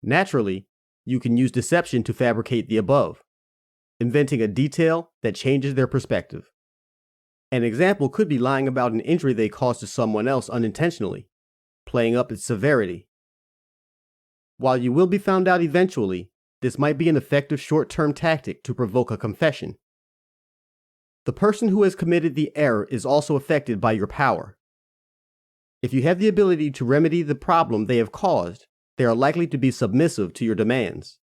Naturally, you can use deception to fabricate the above, inventing a detail that changes their perspective. An example could be lying about an injury they caused to someone else unintentionally, playing up its severity. While you will be found out eventually, this might be an effective short-term tactic to provoke a confession. The person who has committed the error is also affected by your power. If you have the ability to remedy the problem they have caused, they are likely to be submissive to your demands.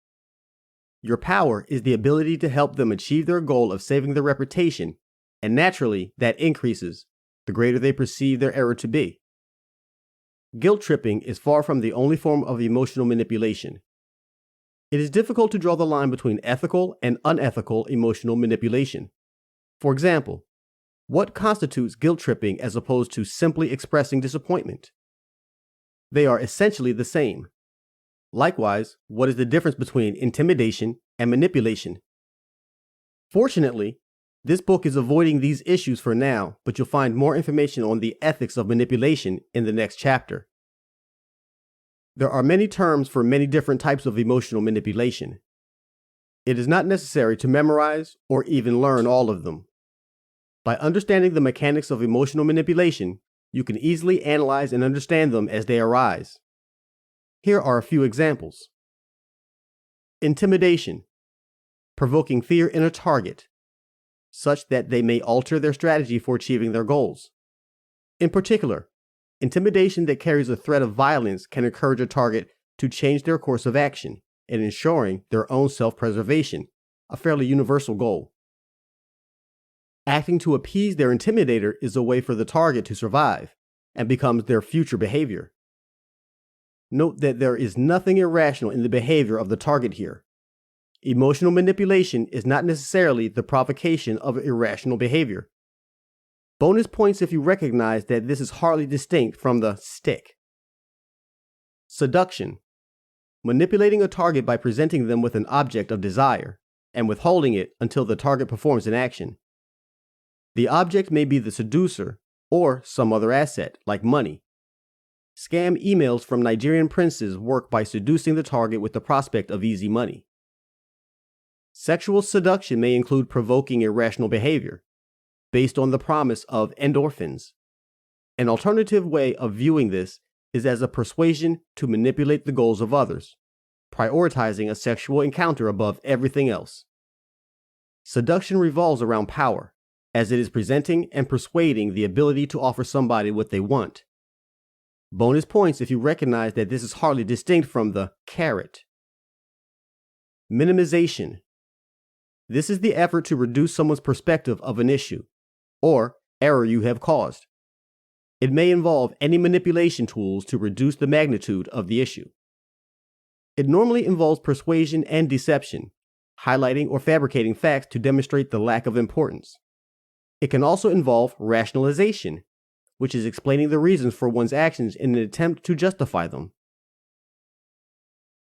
Your power is the ability to help them achieve their goal of saving their reputation, and naturally, that increases the greater they perceive their error to be. Guilt tripping is far from the only form of emotional manipulation. It is difficult to draw the line between ethical and unethical emotional manipulation. For example, what constitutes guilt tripping as opposed to simply expressing disappointment? They are essentially the same. Likewise, what is the difference between intimidation and manipulation? Fortunately, this book is avoiding these issues for now, but you'll find more information on the ethics of manipulation in the next chapter. There are many terms for many different types of emotional manipulation. It is not necessary to memorize or even learn all of them. By understanding the mechanics of emotional manipulation, you can easily analyze and understand them as they arise. Here are a few examples. Intimidation, provoking fear in a target, such that they may alter their strategy for achieving their goals. In particular, intimidation that carries a threat of violence can encourage a target to change their course of action in ensuring their own self-preservation, a fairly universal goal. Acting to appease their intimidator is a way for the target to survive and becomes their future behavior. Note that there is nothing irrational in the behavior of the target here. Emotional manipulation is not necessarily the provocation of irrational behavior. Bonus points if you recognize that this is hardly distinct from the stick. Seduction, manipulating a target by presenting them with an object of desire and withholding it until the target performs an action. The object may be the seducer, or some other asset, like money. Scam emails from Nigerian princes work by seducing the target with the prospect of easy money. Sexual seduction may include provoking irrational behavior, based on the promise of endorphins. An alternative way of viewing this is as a persuasion to manipulate the goals of others, prioritizing a sexual encounter above everything else. Seduction revolves around power, as it is presenting and persuading the ability to offer somebody what they want. Bonus points if you recognize that this is hardly distinct from the carrot. Minimization. This is the effort to reduce someone's perspective of an issue or error you have caused. It may involve any manipulation tools to reduce the magnitude of the issue. It normally involves persuasion and deception, highlighting or fabricating facts to demonstrate the lack of importance. It can also involve rationalization, which is explaining the reasons for one's actions in an attempt to justify them.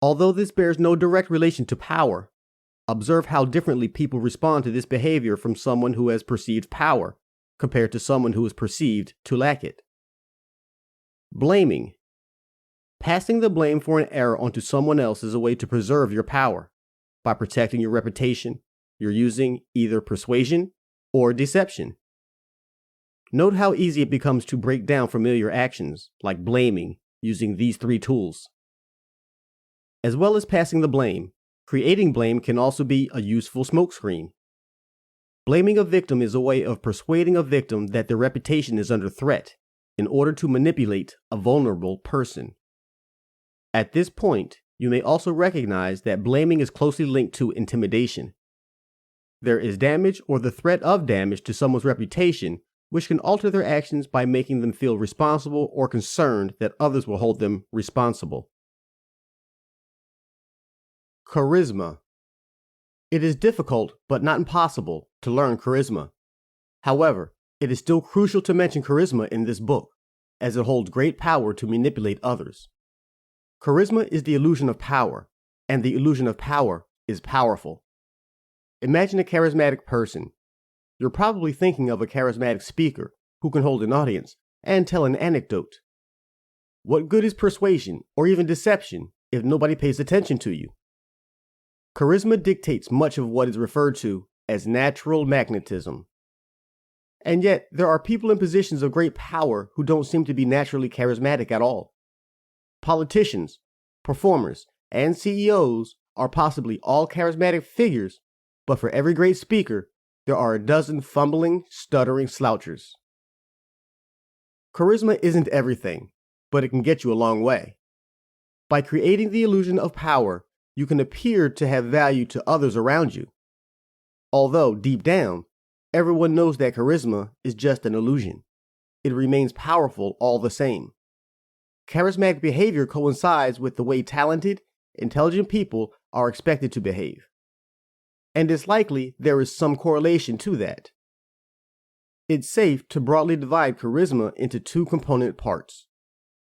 Although this bears no direct relation to power, observe how differently people respond to this behavior from someone who has perceived power compared to someone who is perceived to lack it. Blaming. Passing the blame for an error onto someone else is a way to preserve your power. By protecting your reputation, you're using either persuasion or deception. Note how easy it becomes to break down familiar actions, like blaming, using these three tools. As well as passing the blame, creating blame can also be a useful smokescreen. Blaming a victim is a way of persuading a victim that their reputation is under threat in order to manipulate a vulnerable person. At this point, you may also recognize that blaming is closely linked to intimidation. There is damage or the threat of damage to someone's reputation, which can alter their actions by making them feel responsible or concerned that others will hold them responsible. Charisma. It is difficult, but not impossible, to learn charisma. However, it is still crucial to mention charisma in this book, as it holds great power to manipulate others. Charisma is the illusion of power, and the illusion of power is powerful. Imagine a charismatic person. You're probably thinking of a charismatic speaker who can hold an audience and tell an anecdote. What good is persuasion or even deception if nobody pays attention to you? Charisma dictates much of what is referred to as natural magnetism. And yet, there are people in positions of great power who don't seem to be naturally charismatic at all. Politicians, performers, and CEOs are possibly all charismatic figures, but for every great speaker, there are a dozen fumbling, stuttering slouchers. Charisma isn't everything, but it can get you a long way. By creating the illusion of power, you can appear to have value to others around you. Although, deep down, everyone knows that charisma is just an illusion. It remains powerful all the same. Charismatic behavior coincides with the way talented, intelligent people are expected to behave. And it's likely there is some correlation to that. It's safe to broadly divide charisma into two component parts,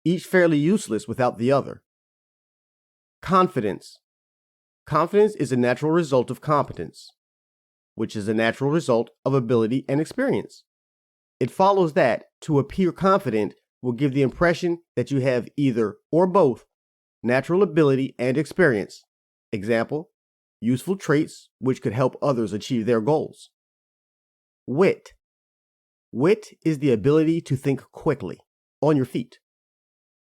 each fairly useless without the other. Confidence. Confidence is a natural result of competence, which is a natural result of ability and experience. It follows that to appear confident will give the impression that you have either or both natural ability and experience. Example, useful traits which could help others achieve their goals. Wit. Wit is the ability to think quickly, on your feet.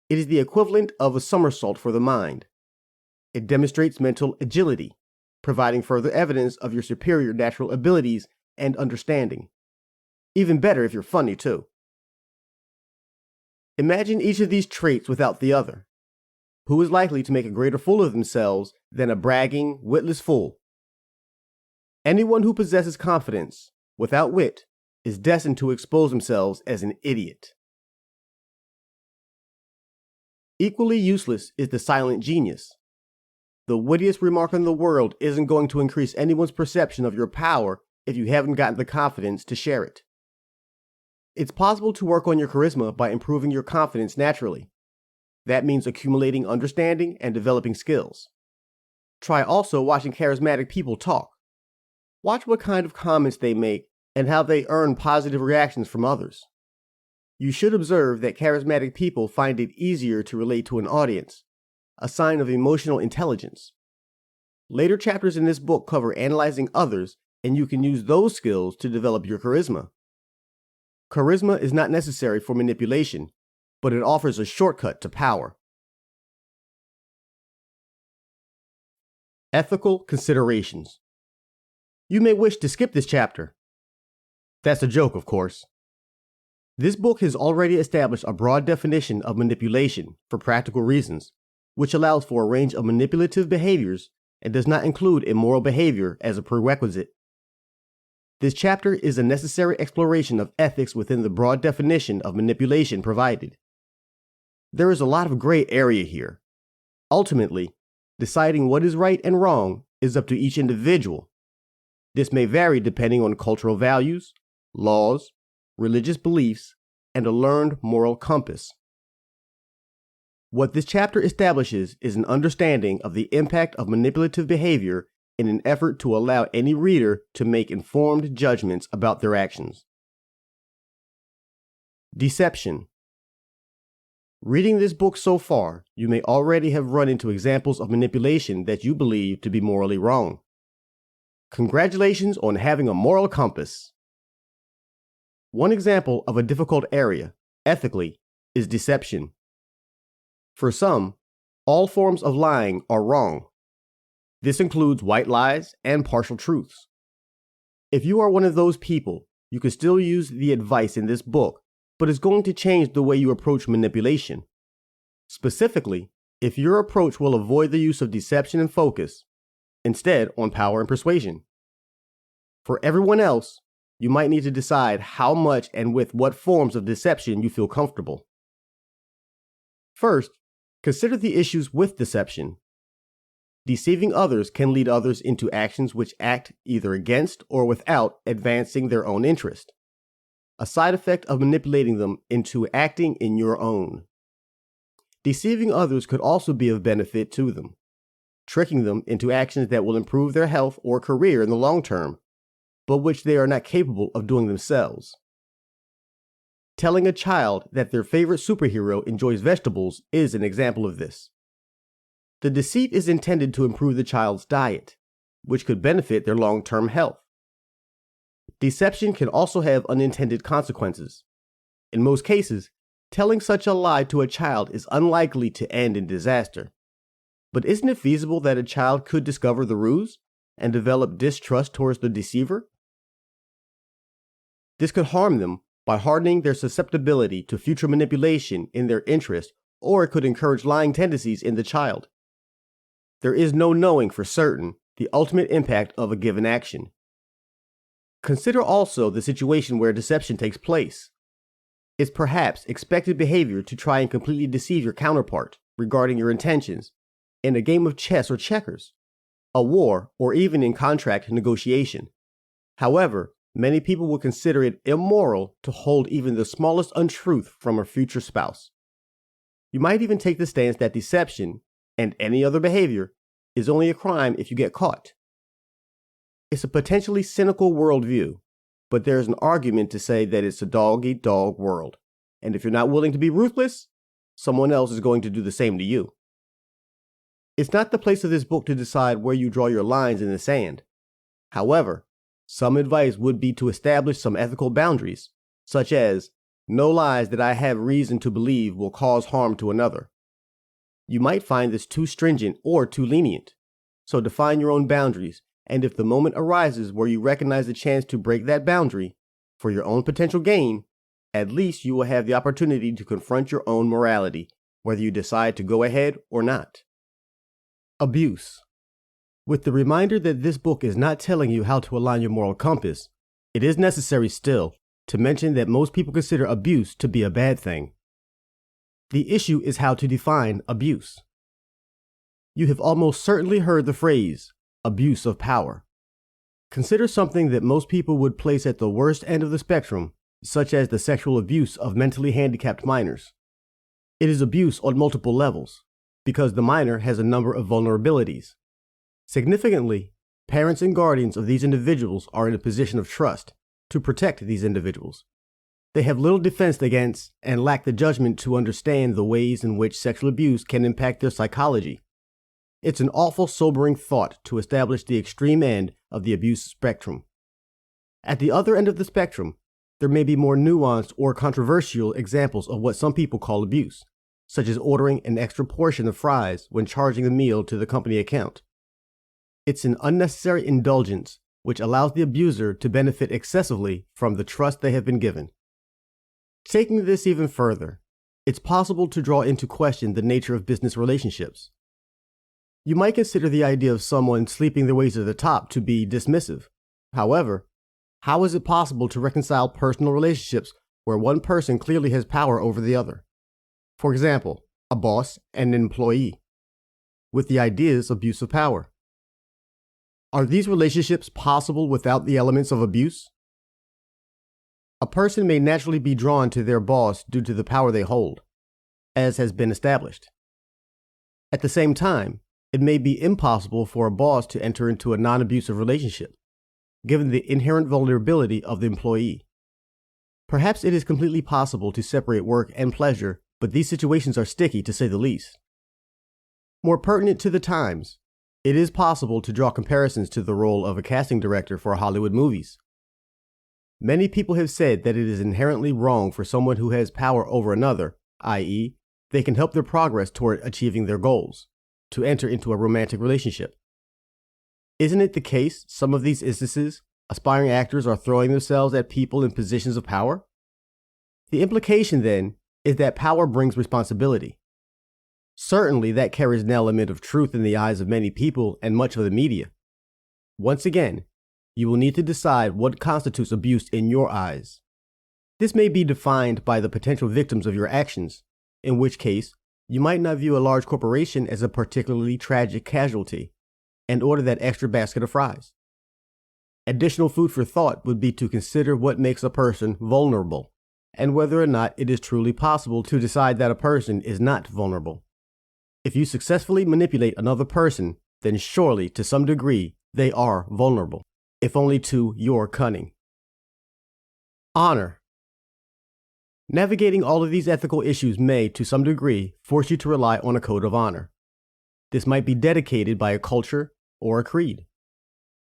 It is the equivalent of a somersault for the mind. It demonstrates mental agility, providing further evidence of your superior natural abilities and understanding. Even better if you're funny too. Imagine each of these traits without the other. Who is likely to make a greater fool of themselves than a bragging, witless fool? Anyone who possesses confidence without wit is destined to expose themselves as an idiot. Equally useless is the silent genius. The wittiest remark in the world isn't going to increase anyone's perception of your power if you haven't gotten the confidence to share it. It's possible to work on your charisma by improving your confidence naturally. That means accumulating understanding and developing skills. Try also watching charismatic people talk. Watch what kind of comments they make and how they earn positive reactions from others. You should observe that charismatic people find it easier to relate to an audience, a sign of emotional intelligence. Later chapters in this book cover analyzing others, and you can use those skills to develop your charisma. Charisma is not necessary for manipulation, but it offers a shortcut to power. Ethical considerations. You may wish to skip this chapter. That's a joke, of course. This book has already established a broad definition of manipulation for practical reasons, which allows for a range of manipulative behaviors and does not include immoral behavior as a prerequisite. This chapter is a necessary exploration of ethics within the broad definition of manipulation provided. There is a lot of gray area here. Ultimately, deciding what is right and wrong is up to each individual. This may vary depending on cultural values, laws, religious beliefs, and a learned moral compass. What this chapter establishes is an understanding of the impact of manipulative behavior in an effort to allow any reader to make informed judgments about their actions. Deception. Reading this book so far, you may already have run into examples of manipulation that you believe to be morally wrong. Congratulations on having a moral compass. One example of a difficult area, ethically, is deception. For some, all forms of lying are wrong. This includes white lies and partial truths. If you are one of those people, you can still use the advice in this book, but it's going to change the way you approach manipulation. Specifically, if your approach will avoid the use of deception and focus, instead on power and persuasion. For everyone else, you might need to decide how much and with what forms of deception you feel comfortable. First, consider the issues with deception. Deceiving others can lead others into actions which act either against or without advancing their own interest, a side effect of manipulating them into acting in your own. Deceiving others could also be of benefit to them, tricking them into actions that will improve their health or career in the long term, but which they are not capable of doing themselves. Telling a child that their favorite superhero enjoys vegetables is an example of this. The deceit is intended to improve the child's diet, which could benefit their long-term health. Deception can also have unintended consequences. In most cases, telling such a lie to a child is unlikely to end in disaster. But isn't it feasible that a child could discover the ruse and develop distrust towards the deceiver? This could harm them by hardening their susceptibility to future manipulation in their interest, or it could encourage lying tendencies in the child. There is no knowing for certain the ultimate impact of a given action. Consider also the situation where deception takes place. It's perhaps expected behavior to try and completely deceive your counterpart regarding your intentions in a game of chess or checkers, a war, or even in contract negotiation. However, many people will consider it immoral to hold even the smallest untruth from a future spouse. You might even take the stance that deception, and any other behavior, is only a crime if you get caught. It's a potentially cynical worldview, but there is an argument to say that it's a dog-eat-dog world, and if you're not willing to be ruthless, someone else is going to do the same to you. It's not the place of this book to decide where you draw your lines in the sand. However, some advice would be to establish some ethical boundaries, such as, no lies that I have reason to believe will cause harm to another. You might find this too stringent or too lenient, so define your own boundaries, and if the moment arises where you recognize the chance to break that boundary for your own potential gain, at least you will have the opportunity to confront your own morality, whether you decide to go ahead or not. Abuse. With the reminder that this book is not telling you how to align your moral compass, it is necessary still to mention that most people consider abuse to be a bad thing. The issue is how to define abuse. You have almost certainly heard the phrase, abuse of power. Consider something that most people would place at the worst end of the spectrum, such as the sexual abuse of mentally handicapped minors. It is abuse on multiple levels, because the minor has a number of vulnerabilities. Significantly, parents and guardians of these individuals are in a position of trust to protect these individuals. They have little defense against and lack the judgment to understand the ways in which sexual abuse can impact their psychology. It's an awful, sobering thought to establish the extreme end of the abuse spectrum. At the other end of the spectrum, there may be more nuanced or controversial examples of what some people call abuse, such as ordering an extra portion of fries when charging the meal to the company account. It's an unnecessary indulgence which allows the abuser to benefit excessively from the trust they have been given. Taking this even further, it's possible to draw into question the nature of business relationships. You might consider the idea of someone sleeping their way to the top to be dismissive. However, how is it possible to reconcile personal relationships where one person clearly has power over the other? For example, a boss and an employee, with the ideas of abuse of power. Are these relationships possible without the elements of abuse? A person may naturally be drawn to their boss due to the power they hold, as has been established. At the same time, it may be impossible for a boss to enter into a non-abusive relationship, given the inherent vulnerability of the employee. Perhaps it is completely possible to separate work and pleasure, but these situations are sticky to say the least. More pertinent to the times, it is possible to draw comparisons to the role of a casting director for Hollywood movies. Many people have said that it is inherently wrong for someone who has power over another, i.e., they can help their progress toward achieving their goals, to enter into a romantic relationship. Isn't it the case some of these instances, aspiring actors are throwing themselves at people in positions of power? The implication, then, is that power brings responsibility. Certainly, that carries an element of truth in the eyes of many people and much of the media. Once again, you will need to decide what constitutes abuse in your eyes. This may be defined by the potential victims of your actions, in which case, you might not view a large corporation as a particularly tragic casualty and order that extra basket of fries. Additional food for thought would be to consider what makes a person vulnerable and whether or not it is truly possible to decide that a person is not vulnerable. If you successfully manipulate another person, then surely, to some degree, they are vulnerable, if only to your cunning. Honor. Navigating all of these ethical issues may, to some degree, force you to rely on a code of honor. This might be dedicated by a culture or a creed.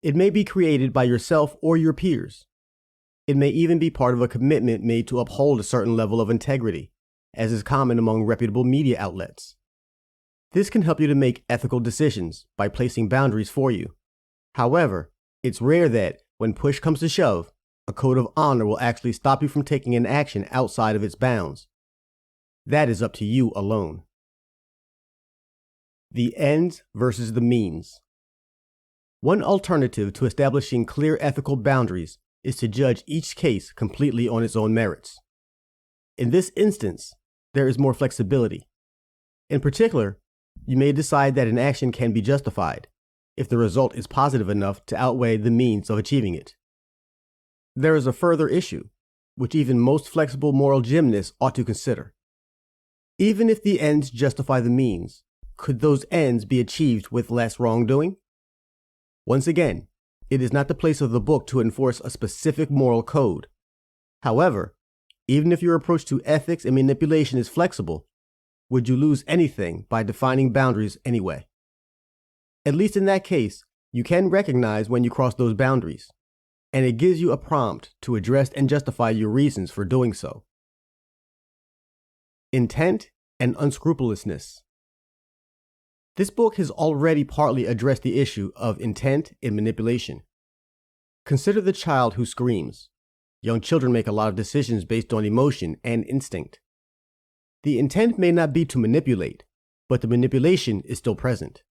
It may be created by yourself or your peers. It may even be part of a commitment made to uphold a certain level of integrity, as is common among reputable media outlets. This can help you to make ethical decisions by placing boundaries for you. However, it's rare that, when push comes to shove, a code of honor will actually stop you from taking an action outside of its bounds. That is up to you alone. The ends versus the means. One alternative to establishing clear ethical boundaries is to judge each case completely on its own merits. In this instance, there is more flexibility. In particular, you may decide that an action can be justified if the result is positive enough to outweigh the means of achieving it. There is a further issue, which even most flexible moral gymnasts ought to consider. Even if the ends justify the means, could those ends be achieved with less wrongdoing? Once again, it is not the place of the book to enforce a specific moral code. However, even if your approach to ethics and manipulation is flexible, would you lose anything by defining boundaries anyway? At least in that case, you can recognize when you cross those boundaries, and it gives you a prompt to address and justify your reasons for doing so. Intent and unscrupulousness. This book has already partly addressed the issue of intent in manipulation. Consider the child who screams. Young children make a lot of decisions based on emotion and instinct. The intent may not be to manipulate, but the manipulation is still present.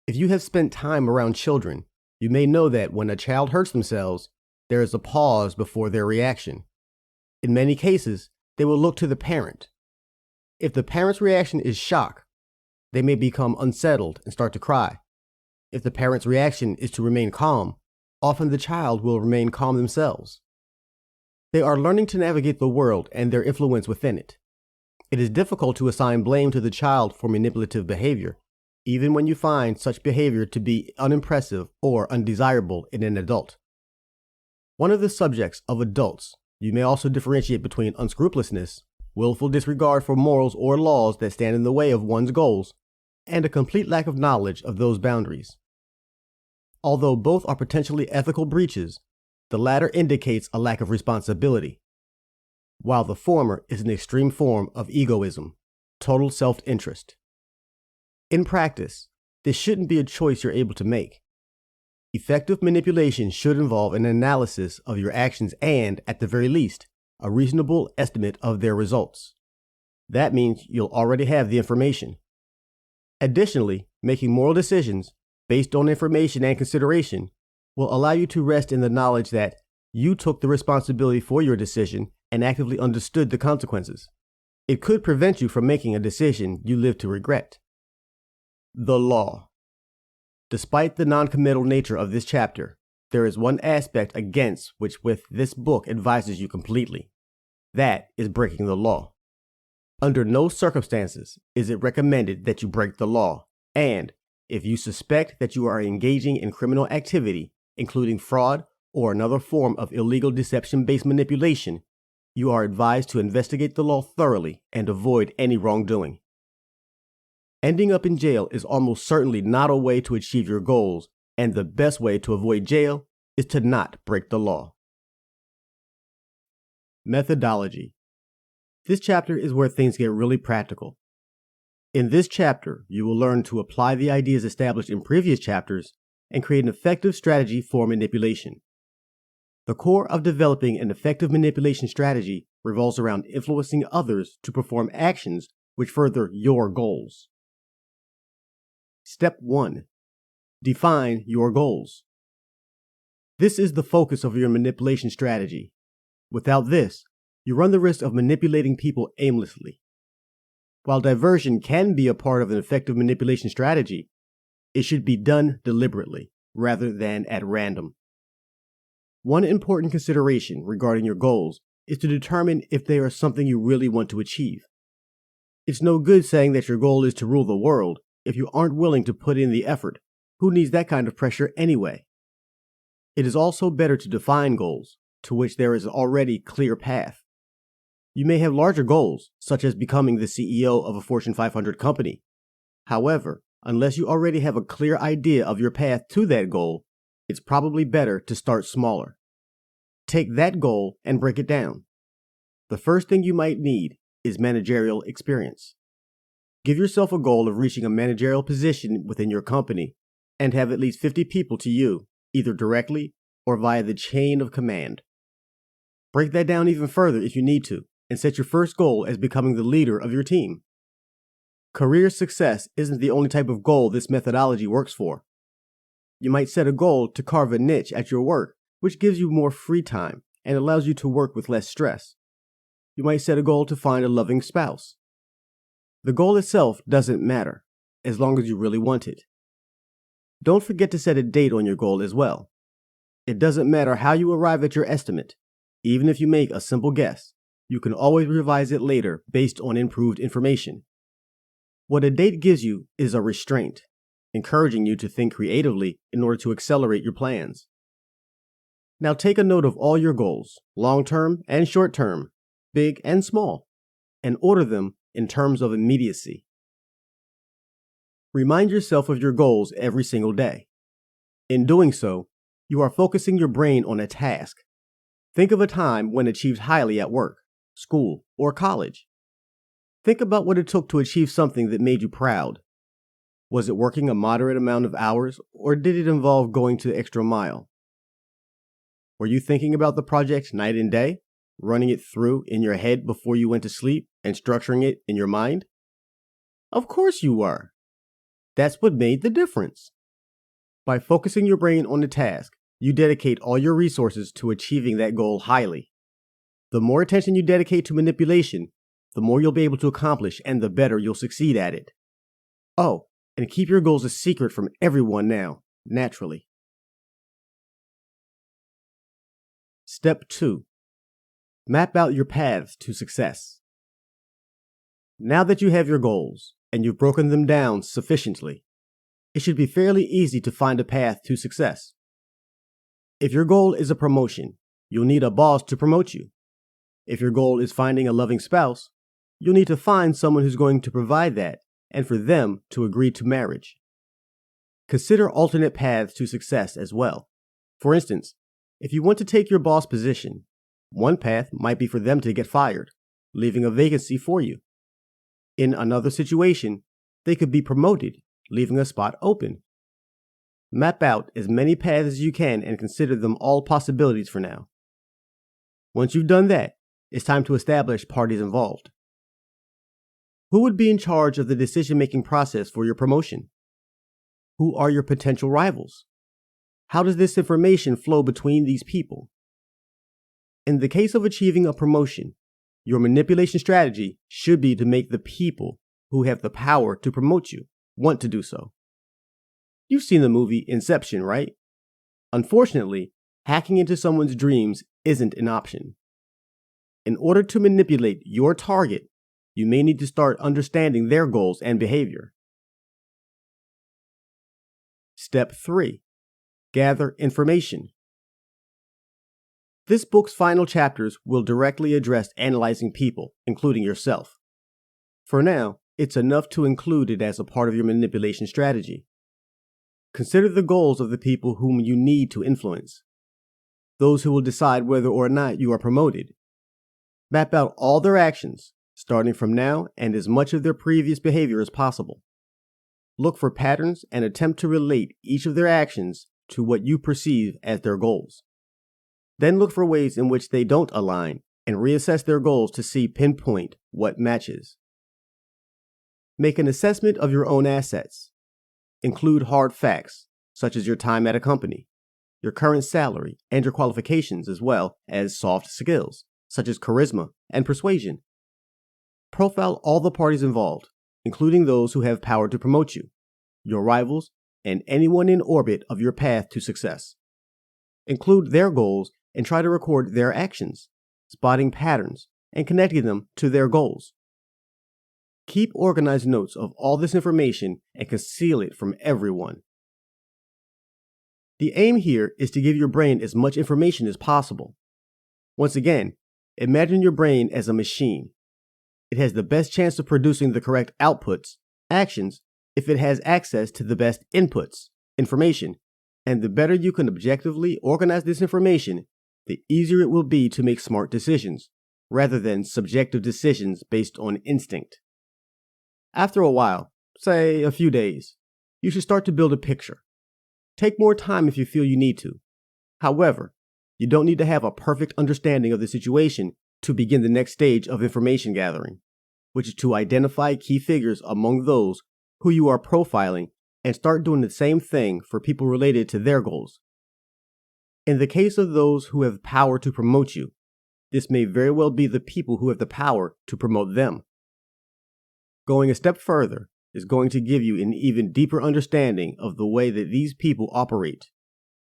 If you have spent time around children, you may know that when a child hurts themselves, there is a pause before their reaction. In many cases, they will look to the parent. If the parent's reaction is shock, they may become unsettled and start to cry. If the parent's reaction is to remain calm, often the child will remain calm themselves. They are learning to navigate the world and their influence within it. It is difficult to assign blame to the child for manipulative behavior, even when you find such behavior to be unimpressive or undesirable in an adult. One of the subjects of adults You may also differentiate between unscrupulousness, willful disregard for morals or laws that stand in the way of one's goals, and a complete lack of knowledge of those boundaries. Although both are potentially ethical breaches, the latter indicates a lack of responsibility, while the former is an extreme form of egoism, total self-interest. In practice, this shouldn't be a choice you're able to make. Effective manipulation should involve an analysis of your actions and, at the very least, a reasonable estimate of their results. That means you'll already have the information. Additionally, making moral decisions based on information and consideration will allow you to rest in the knowledge that you took the responsibility for your decision and actively understood the consequences. It could prevent you from making a decision you live to regret. The law. Despite the non-committal nature of this chapter, there is one aspect against which this book advises you completely. That is breaking the law. Under no circumstances is it recommended that you break the law, and if you suspect that you are engaging in criminal activity, including fraud or another form of illegal deception-based manipulation, you are advised to investigate the law thoroughly and avoid any wrongdoing. Ending up in jail is almost certainly not a way to achieve your goals, and the best way to avoid jail is to not break the law. Methodology. This chapter is where things get really practical. In this chapter, you will learn to apply the ideas established in previous chapters and create an effective strategy for manipulation. The core of developing an effective manipulation strategy revolves around influencing others to perform actions which further your goals. Step 1. Define your goals. This is the focus of your manipulation strategy. Without this, you run the risk of manipulating people aimlessly. While diversion can be a part of an effective manipulation strategy, it should be done deliberately rather than at random. One important consideration regarding your goals is to determine if they are something you really want to achieve. It's no good saying that your goal is to rule the world if you aren't willing to put in the effort. Who needs that kind of pressure anyway? It is also better to define goals to which there is already a clear path. You may have larger goals, such as becoming the CEO of a Fortune 500 company. However, unless you already have a clear idea of your path to that goal, it's probably better to start smaller. Take that goal and break it down. The first thing you might need is managerial experience. Give yourself a goal of reaching a managerial position within your company and have at least 50 people to you, either directly or via the chain of command. Break that down even further if you need to, and set your first goal as becoming the leader of your team. Career success isn't the only type of goal this methodology works for. You might set a goal to carve a niche at your work, which gives you more free time and allows you to work with less stress. You might set a goal to find a loving spouse. The goal itself doesn't matter, as long as you really want it. Don't forget to set a date on your goal as well. It doesn't matter how you arrive at your estimate. Even if you make a simple guess, you can always revise it later based on improved information. What a date gives you is a restraint, encouraging you to think creatively in order to accelerate your plans. Now take a note of all your goals, long-term and short-term, big and small, and order them in terms of immediacy. Remind yourself of your goals every single day. In doing so, you are focusing your brain on a task. Think of a time when achieved highly at work, school, or college. Think about what it took to achieve something that made you proud. Was it working a moderate amount of hours, or did it involve going the extra mile? Were you thinking about the project night and day, running it through in your head before you went to sleep, and structuring it in your mind? Of course you were. That's what made the difference. By focusing your brain on the task, you dedicate all your resources to achieving that goal highly. The more attention you dedicate to manipulation, the more you'll be able to accomplish and the better you'll succeed at it. Oh, and keep your goals a secret from everyone now, naturally. Step 2. Map out your paths to success. Now that you have your goals, and you've broken them down sufficiently, it should be fairly easy to find a path to success. If your goal is a promotion, you'll need a boss to promote you. If your goal is finding a loving spouse, you'll need to find someone who's going to provide that and for them to agree to marriage. Consider alternate paths to success as well. For instance, if you want to take your boss position, one path might be for them to get fired, leaving a vacancy for you. In another situation, they could be promoted, leaving a spot open. Map out as many paths as you can and consider them all possibilities for now. Once you've done that, it's time to establish parties involved. Who would be in charge of the decision-making process for your promotion? Who are your potential rivals? How does this information flow between these people? In the case of achieving a promotion, your manipulation strategy should be to make the people who have the power to promote you want to do so. You've seen the movie Inception, right? Unfortunately, hacking into someone's dreams isn't an option. In order to manipulate your target, you may need to start understanding their goals and behavior. Step 3. Gather information. This book's final chapters will directly address analyzing people, including yourself. For now, it's enough to include it as a part of your manipulation strategy. Consider the goals of the people whom you need to influence, those who will decide whether or not you are promoted. Map out all their actions, starting from now and as much of their previous behavior as possible. Look for patterns and attempt to relate each of their actions to what you perceive as their goals. Then look for ways in which they don't align and reassess their goals to pinpoint what matches. Make an assessment of your own assets. Include hard facts, such as your time at a company, your current salary, and your qualifications, as well as soft skills, such as charisma and persuasion. Profile all the parties involved, including those who have power to promote you, your rivals, and anyone in orbit of your path to success. Include their goals and try to record their actions, spotting patterns and connecting them to their goals. Keep organized notes of all this information and conceal it from everyone. The aim here is to give your brain as much information as possible. Once again, imagine your brain as a machine. It has the best chance of producing the correct outputs, actions, if it has access to the best inputs, information, and the better you can objectively organize this information, the easier it will be to make smart decisions, rather than subjective decisions based on instinct. After a while, say a few days, you should start to build a picture. Take more time if you feel you need to. However, you don't need to have a perfect understanding of the situation to begin the next stage of information gathering, which is to identify key figures among those who you are profiling and start doing the same thing for people related to their goals. In the case of those who have power to promote you, this may very well be the people who have the power to promote them. Going a step further is going to give you an even deeper understanding of the way that these people operate,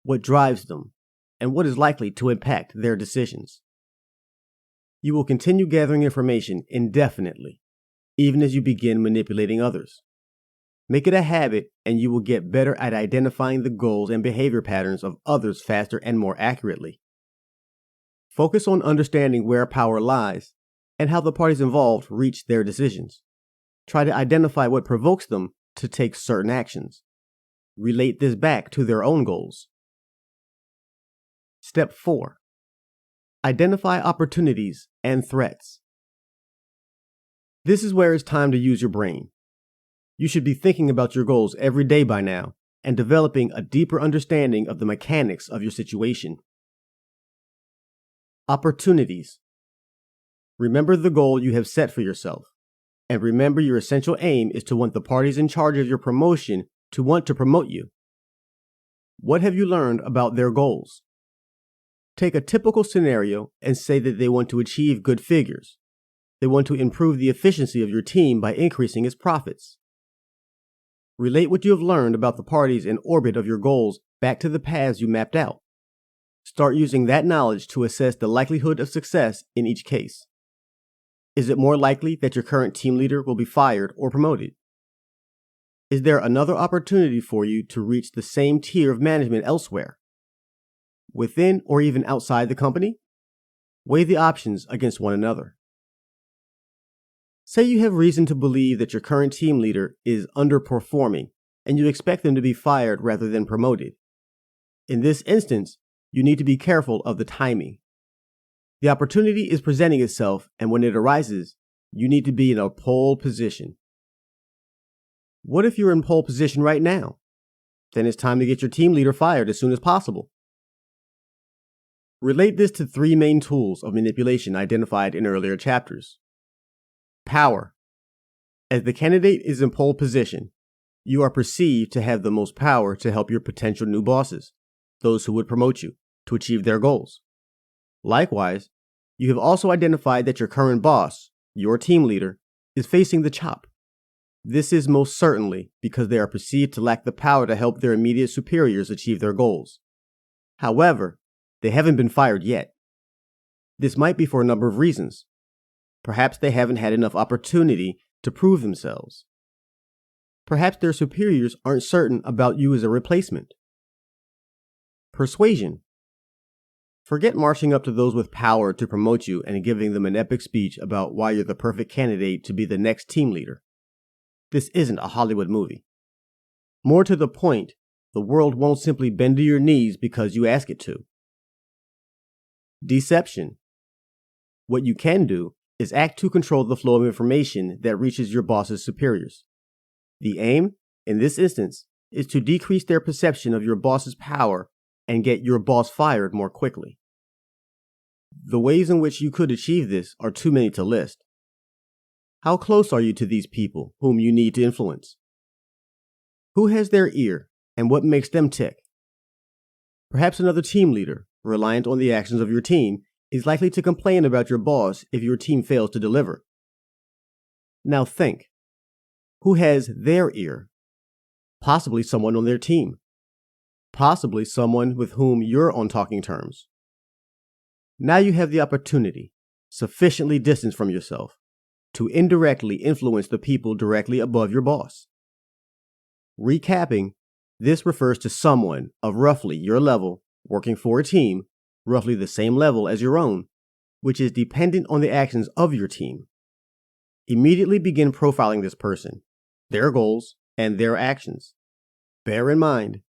what drives them, and what is likely to impact their decisions. You will continue gathering information indefinitely, even as you begin manipulating others. Make it a habit, and you will get better at identifying the goals and behavior patterns of others faster and more accurately. Focus on understanding where power lies and how the parties involved reach their decisions. Try to identify what provokes them to take certain actions. Relate this back to their own goals. Step 4. Identify opportunities and threats. This is where it's time to use your brain. You should be thinking about your goals every day by now and developing a deeper understanding of the mechanics of your situation. Opportunities. Remember the goal you have set for yourself. And remember, your essential aim is to want the parties in charge of your promotion to want to promote you. What have you learned about their goals? Take a typical scenario and say that they want to achieve good figures. They want to improve the efficiency of your team by increasing its profits. Relate what you have learned about the parties in orbit of your goals back to the paths you mapped out. Start using that knowledge to assess the likelihood of success in each case. Is it more likely that your current team leader will be fired or promoted? Is there another opportunity for you to reach the same tier of management elsewhere? Within or even outside the company? Weigh the options against one another. Say you have reason to believe that your current team leader is underperforming and you expect them to be fired rather than promoted. In this instance, you need to be careful of the timing. The opportunity is presenting itself, and when it arises, you need to be in a pole position. What if you're in pole position right now? Then it's time to get your team leader fired as soon as possible. Relate this to three main tools of manipulation identified in earlier chapters. Power. As the candidate is in pole position, you are perceived to have the most power to help your potential new bosses, those who would promote you, to achieve their goals. Likewise, you have also identified that your current boss, your team leader, is facing the chop. This is most certainly because they are perceived to lack the power to help their immediate superiors achieve their goals. However, they haven't been fired yet. This might be for a number of reasons. Perhaps they haven't had enough opportunity to prove themselves. Perhaps their superiors aren't certain about you as a replacement. Persuasion. Forget marching up to those with power to promote you and giving them an epic speech about why you're the perfect candidate to be the next team leader. This isn't a Hollywood movie. More to the point, the world won't simply bend to your knees because you ask it to. Deception. What you can do is act to control the flow of information that reaches your boss's superiors. The aim, in this instance, is to decrease their perception of your boss's power and get your boss fired more quickly. The ways in which you could achieve this are too many to list. How close are you to these people whom you need to influence? Who has their ear and what makes them tick? Perhaps another team leader, reliant on the actions of your team, is likely to complain about your boss if your team fails to deliver. Now think. Who has their ear? Possibly someone on their team. Possibly someone with whom you're on talking terms. Now you have the opportunity, sufficiently distanced from yourself, to indirectly influence the people directly above your boss. Recapping, this refers to someone of roughly your level working for a team, roughly the same level as your own, which is dependent on the actions of your team. Immediately begin profiling this person, their goals, and their actions. Bear in mind,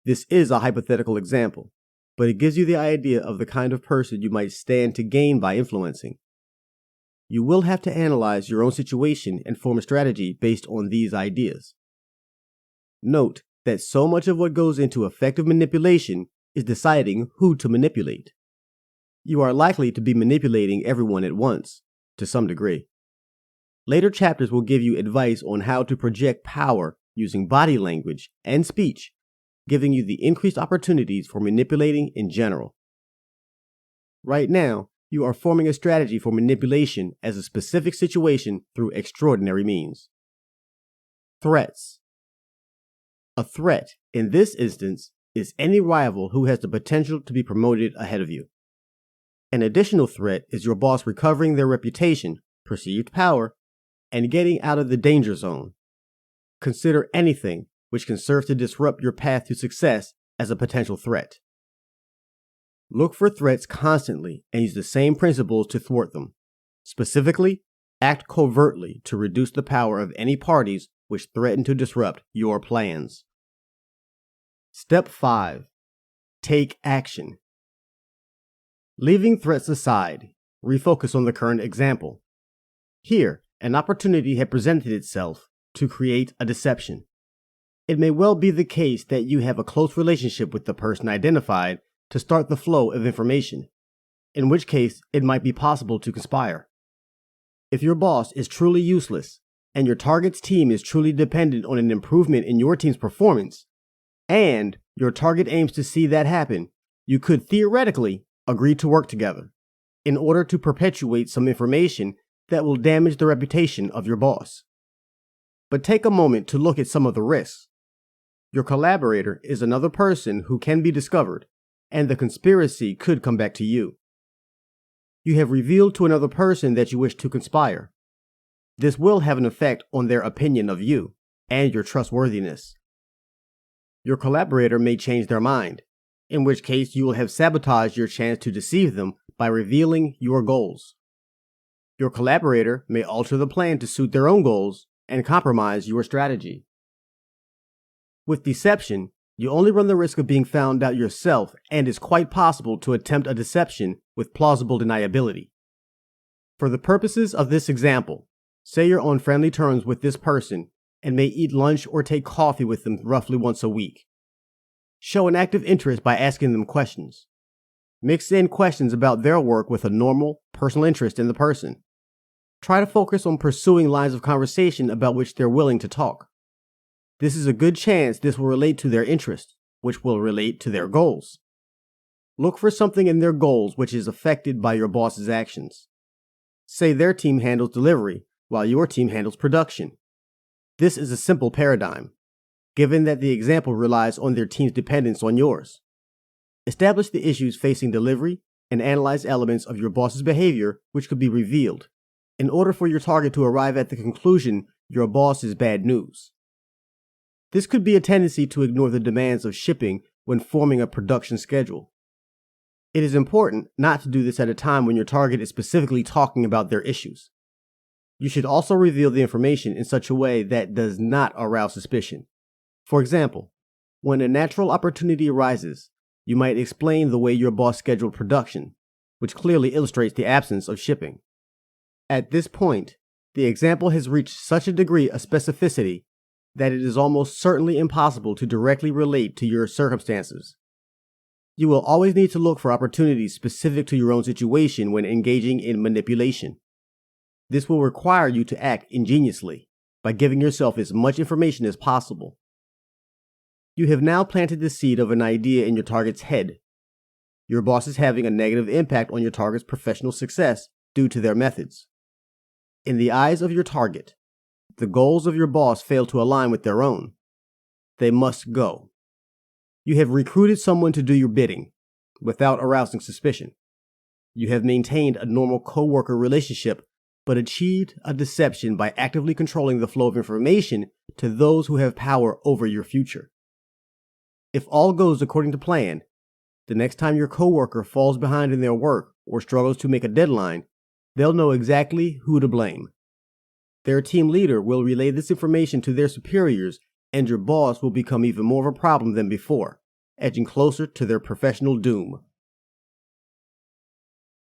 this is a hypothetical example, but it gives you the idea of the kind of person you might stand to gain by influencing. You will have to analyze your own situation and form a strategy based on these ideas. Note that so much of what goes into effective manipulation is deciding who to manipulate. You are likely to be manipulating everyone at once, to some degree. Later chapters will give you advice on how to project power using body language and speech, giving you the increased opportunities for manipulating in general. Right now, you are forming a strategy for manipulation as a specific situation through extraordinary means. Threats. A threat, in this instance, is any rival who has the potential to be promoted ahead of you. An additional threat is your boss recovering their reputation, perceived power, and getting out of the danger zone. Consider anything which can serve to disrupt your path to success as a potential threat. Look for threats constantly and use the same principles to thwart them. Specifically, act covertly to reduce the power of any parties which threaten to disrupt your plans. Step 5. Take action. Leaving threats aside, refocus on the current example. Here, an opportunity had presented itself to create a deception. It may well be the case that you have a close relationship with the person identified to start the flow of information, in which case it might be possible to conspire. If your boss is truly useless, and your target's team is truly dependent on an improvement in your team's performance, and your target aims to see that happen, you could theoretically agree to work together in order to perpetuate some information that will damage the reputation of your boss. But take a moment to look at some of the risks. Your collaborator is another person who can be discovered, and the conspiracy could come back to you. You have revealed to another person that you wish to conspire. This will have an effect on their opinion of you and your trustworthiness. Your collaborator may change their mind, in which case you will have sabotaged your chance to deceive them by revealing your goals. Your collaborator may alter the plan to suit their own goals and compromise your strategy. With deception, you only run the risk of being found out yourself, and it's quite possible to attempt a deception with plausible deniability. For the purposes of this example, say you're on friendly terms with this person and may eat lunch or take coffee with them roughly once a week. Show an active interest by asking them questions. Mix in questions about their work with a normal, personal interest in the person. Try to focus on pursuing lines of conversation about which they're willing to talk. This is a good chance this will relate to their interests, which will relate to their goals. Look for something in their goals which is affected by your boss's actions. Say their team handles delivery, while your team handles production. This is a simple paradigm, given that the example relies on their team's dependence on yours. Establish the issues facing delivery and analyze elements of your boss's behavior which could be revealed, in order for your target to arrive at the conclusion your boss is bad news. This could be a tendency to ignore the demands of shipping when forming a production schedule. It is important not to do this at a time when your target is specifically talking about their issues. You should also reveal the information in such a way that does not arouse suspicion. For example, when a natural opportunity arises, you might explain the way your boss scheduled production, which clearly illustrates the absence of shipping. At this point, the example has reached such a degree of specificity that it is almost certainly impossible to directly relate to your circumstances. You will always need to look for opportunities specific to your own situation when engaging in manipulation. This will require you to act ingeniously by giving yourself as much information as possible. You have now planted the seed of an idea in your target's head. Your boss is having a negative impact on your target's professional success due to their methods. In the eyes of your target, the goals of your boss fail to align with their own. They must go. You have recruited someone to do your bidding without arousing suspicion. You have maintained a normal co-worker relationship, but achieved a deception by actively controlling the flow of information to those who have power over your future. If all goes according to plan, the next time your coworker falls behind in their work or struggles to make a deadline, they'll know exactly who to blame. Their team leader will relay this information to their superiors, and your boss will become even more of a problem than before, edging closer to their professional doom.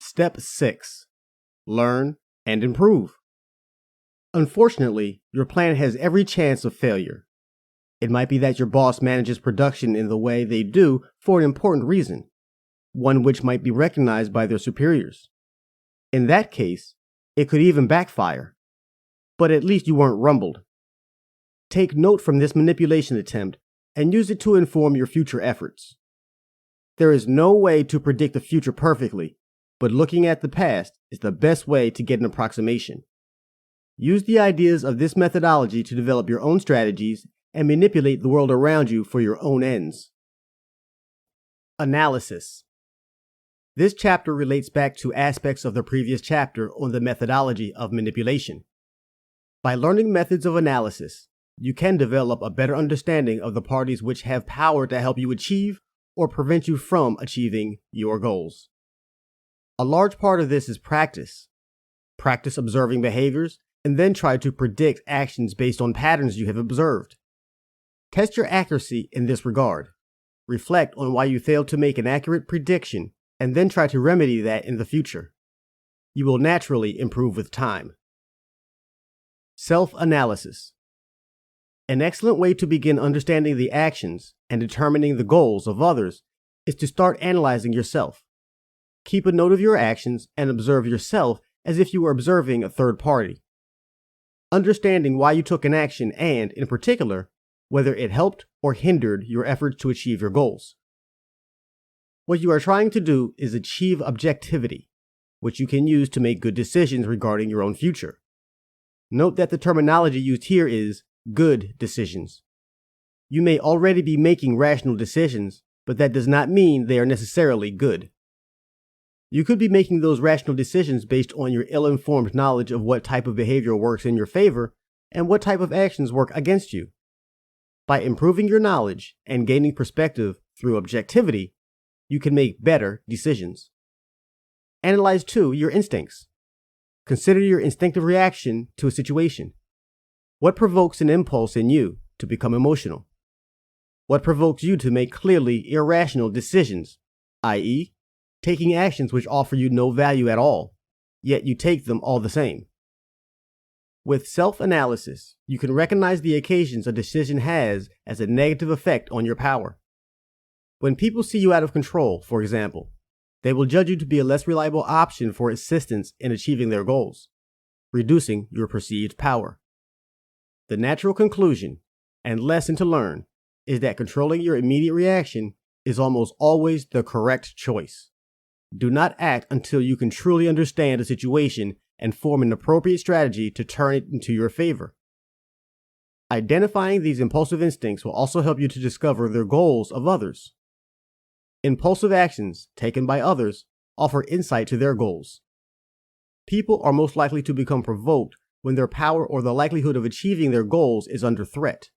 Step 6. Learn and improve. Unfortunately, your plan has every chance of failure. It might be that your boss manages production in the way they do for an important reason, one which might be recognized by their superiors. In that case, it could even backfire. But at least you weren't rumbled. Take note from this manipulation attempt and use it to inform your future efforts. There is no way to predict the future perfectly, but looking at the past is the best way to get an approximation. Use the ideas of this methodology to develop your own strategies and manipulate the world around you for your own ends. Analysis. This chapter relates back to aspects of the previous chapter on the methodology of manipulation. By learning methods of analysis, you can develop a better understanding of the parties which have power to help you achieve or prevent you from achieving your goals. A large part of this is practice. Practice observing behaviors and then try to predict actions based on patterns you have observed. Test your accuracy in this regard. Reflect on why you failed to make an accurate prediction and then try to remedy that in the future. You will naturally improve with time. Self-analysis. An excellent way to begin understanding the actions and determining the goals of others is to start analyzing yourself. Keep a note of your actions and observe yourself as if you were observing a third party. Understanding why you took an action and, in particular, whether it helped or hindered your efforts to achieve your goals. What you are trying to do is achieve objectivity, which you can use to make good decisions regarding your own future. Note that the terminology used here is good decisions. You may already be making rational decisions, but that does not mean they are necessarily good. You could be making those rational decisions based on your ill-informed knowledge of what type of behavior works in your favor and what type of actions work against you. By improving your knowledge and gaining perspective through objectivity, you can make better decisions. Analyze 2. Your instincts. Consider your instinctive reaction to a situation. What provokes an impulse in you to become emotional? What provokes you to make clearly irrational decisions, i.e., taking actions which offer you no value at all, yet you take them all the same? With self-analysis, you can recognize the occasions a decision has as a negative effect on your power. When people see you out of control, for example, they will judge you to be a less reliable option for assistance in achieving their goals, reducing your perceived power. The natural conclusion and lesson to learn is that controlling your immediate reaction is almost always the correct choice. Do not act until you can truly understand a situation and form an appropriate strategy to turn it into your favor. Identifying these impulsive instincts will also help you to discover the goals of others. Impulsive actions taken by others offer insight to their goals. People are most likely to become provoked when their power or the likelihood of achieving their goals is under threat.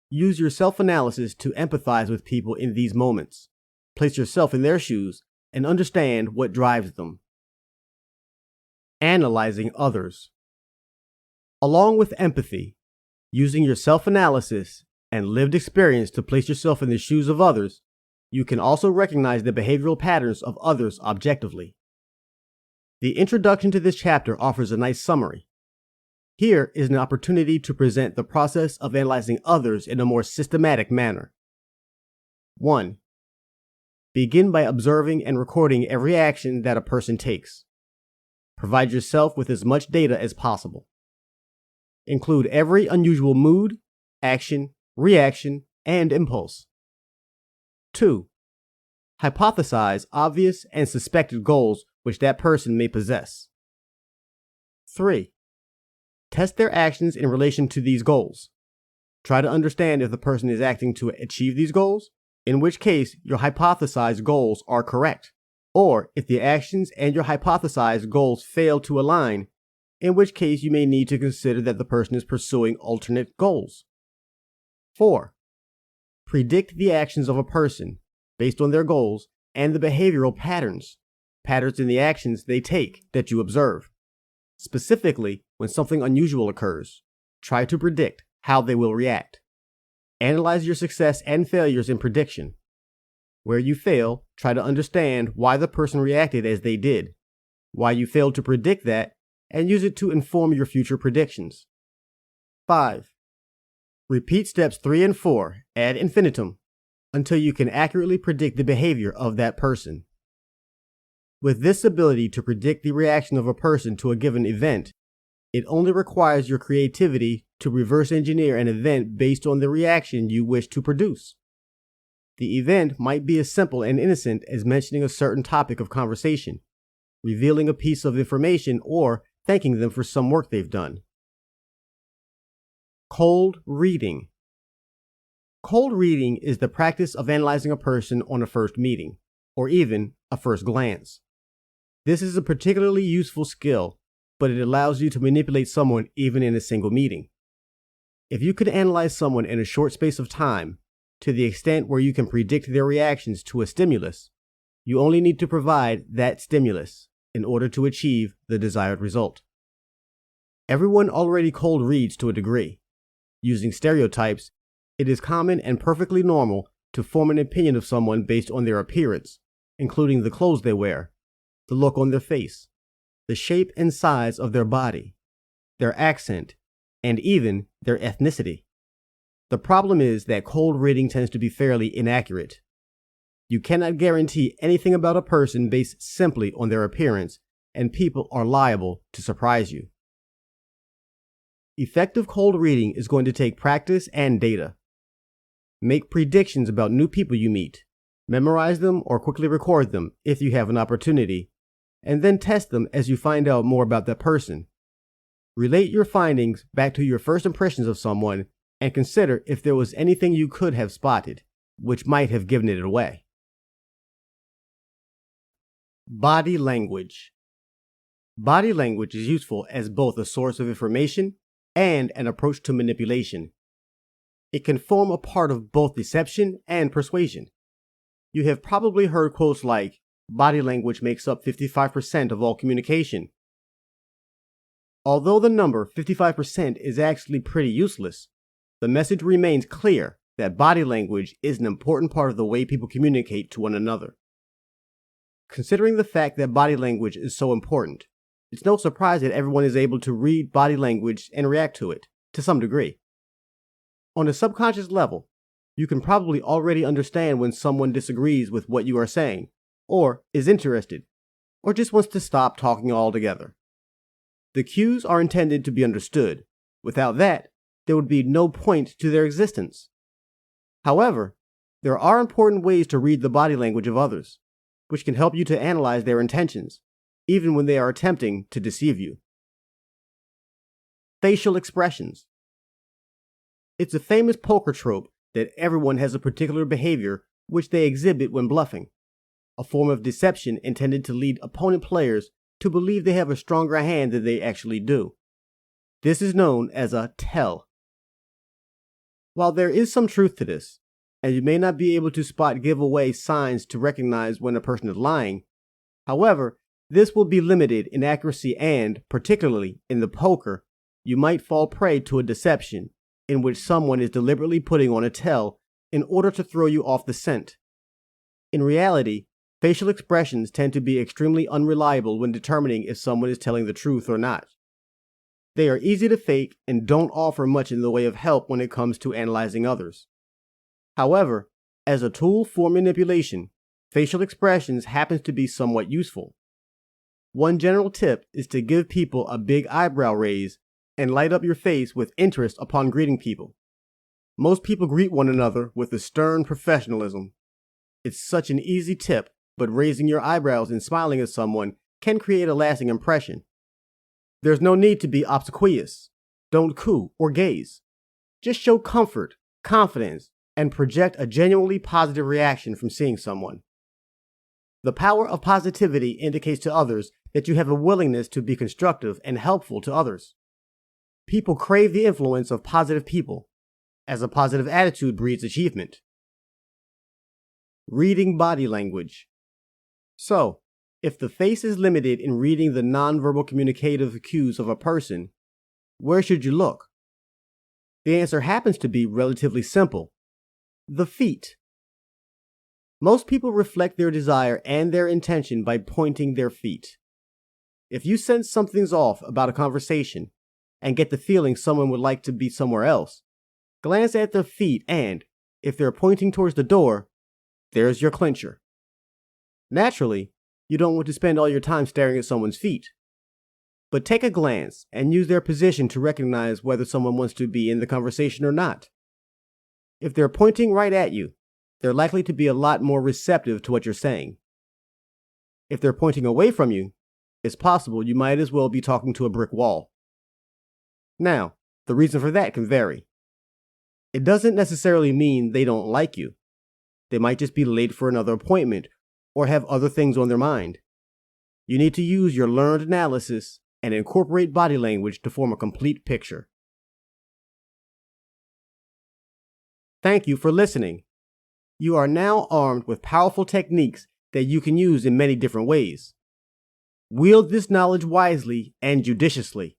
Use your self-analysis to empathize with people in these moments. Place yourself in their shoes and understand what drives them. Analyzing others. Along with empathy, using your self-analysis and lived experience to place yourself in the shoes of others, you can also recognize the behavioral patterns of others objectively. The introduction to this chapter offers a nice summary. Here is an opportunity to present the process of analyzing others in a more systematic manner. 1. Begin by observing and recording every action that a person takes. Provide yourself with as much data as possible. Include every unusual mood, action, reaction, and impulse. 2. Hypothesize obvious and suspected goals which that person may possess. 3. Test their actions in relation to these goals. Try to understand if the person is acting to achieve these goals, in which case your hypothesized goals are correct, or if the actions and your hypothesized goals fail to align, in which case you may need to consider that the person is pursuing alternate goals. 4. Predict the actions of a person based on their goals and the behavioral patterns in the actions they take that you observe. Specifically, when something unusual occurs, try to predict how they will react. Analyze your success and failures in prediction. Where you fail, try to understand why the person reacted as they did, why you failed to predict that, and use it to inform your future predictions. 5. Repeat steps 3 and 4 ad infinitum until you can accurately predict the behavior of that person. With this ability to predict the reaction of a person to a given event, it only requires your creativity to reverse engineer an event based on the reaction you wish to produce. The event might be as simple and innocent as mentioning a certain topic of conversation, revealing a piece of information, or thanking them for some work they've done. Cold reading. Cold reading is the practice of analyzing a person on a first meeting, or even a first glance. This is a particularly useful skill, but it allows you to manipulate someone even in a single meeting. If you could analyze someone in a short space of time, to the extent where you can predict their reactions to a stimulus, you only need to provide that stimulus in order to achieve the desired result. Everyone already cold reads to a degree. Using stereotypes, it is common and perfectly normal to form an opinion of someone based on their appearance, including the clothes they wear, the look on their face, the shape and size of their body, their accent, and even their ethnicity. The problem is that cold reading tends to be fairly inaccurate. You cannot guarantee anything about a person based simply on their appearance, and people are liable to surprise you. Effective cold reading is going to take practice and data. Make predictions about new people you meet, memorize them or quickly record them if you have an opportunity, and then test them as you find out more about that person. Relate your findings back to your first impressions of someone and consider if there was anything you could have spotted, which might have given it away. Body language. Body language is useful as both a source of information and an approach to manipulation. It can form a part of both deception and persuasion. You have probably heard quotes like, body language makes up 55% of all communication. Although the number 55% is actually pretty useless, the message remains clear that body language is an important part of the way people communicate to one another. Considering the fact that body language is so important, it's no surprise that everyone is able to read body language and react to it, to some degree. On a subconscious level, you can probably already understand when someone disagrees with what you are saying, or is interested, or just wants to stop talking altogether. The cues are intended to be understood. Without that, there would be no point to their existence. However, there are important ways to read the body language of others, which can help you to analyze their intentions, even when they are attempting to deceive you. Facial expressions. It's a famous poker trope that everyone has a particular behavior which they exhibit when bluffing, a form of deception intended to lead opponent players to believe they have a stronger hand than they actually do. This is known as a tell. While there is some truth to this, and you may not be able to spot giveaway signs to recognize when a person is lying, however, this will be limited in accuracy and, particularly in the poker, you might fall prey to a deception in which someone is deliberately putting on a tell in order to throw you off the scent. In reality, facial expressions tend to be extremely unreliable when determining if someone is telling the truth or not. They are easy to fake and don't offer much in the way of help when it comes to analyzing others. However, as a tool for manipulation, facial expressions happens to be somewhat useful. One general tip is to give people a big eyebrow raise and light up your face with interest upon greeting people. Most people greet one another with a stern professionalism. It's such an easy tip, but raising your eyebrows and smiling at someone can create a lasting impression. There's no need to be obsequious. Don't coo or gaze. Just show comfort, confidence, and project a genuinely positive reaction from seeing someone. The power of positivity indicates to others that you have a willingness to be constructive and helpful to others. People crave the influence of positive people, as a positive attitude breeds achievement. Reading body language. So, if the face is limited in reading the nonverbal communicative cues of a person, where should you look? The answer happens to be relatively simple. The feet. Most people reflect their desire and their intention by pointing their feet. If you sense something's off about a conversation and get the feeling someone would like to be somewhere else, glance at their feet and, if they're pointing towards the door, there's your clincher. Naturally, you don't want to spend all your time staring at someone's feet. But take a glance and use their position to recognize whether someone wants to be in the conversation or not. If they're pointing right at you, they're likely to be a lot more receptive to what you're saying. If they're pointing away from you, it's possible you might as well be talking to a brick wall. Now, the reason for that can vary. It doesn't necessarily mean they don't like you. They might just be late for another appointment or have other things on their mind. You need to use your learned analysis and incorporate body language to form a complete picture. Thank you for listening. You are now armed with powerful techniques that you can use in many different ways. Wield this knowledge wisely and judiciously.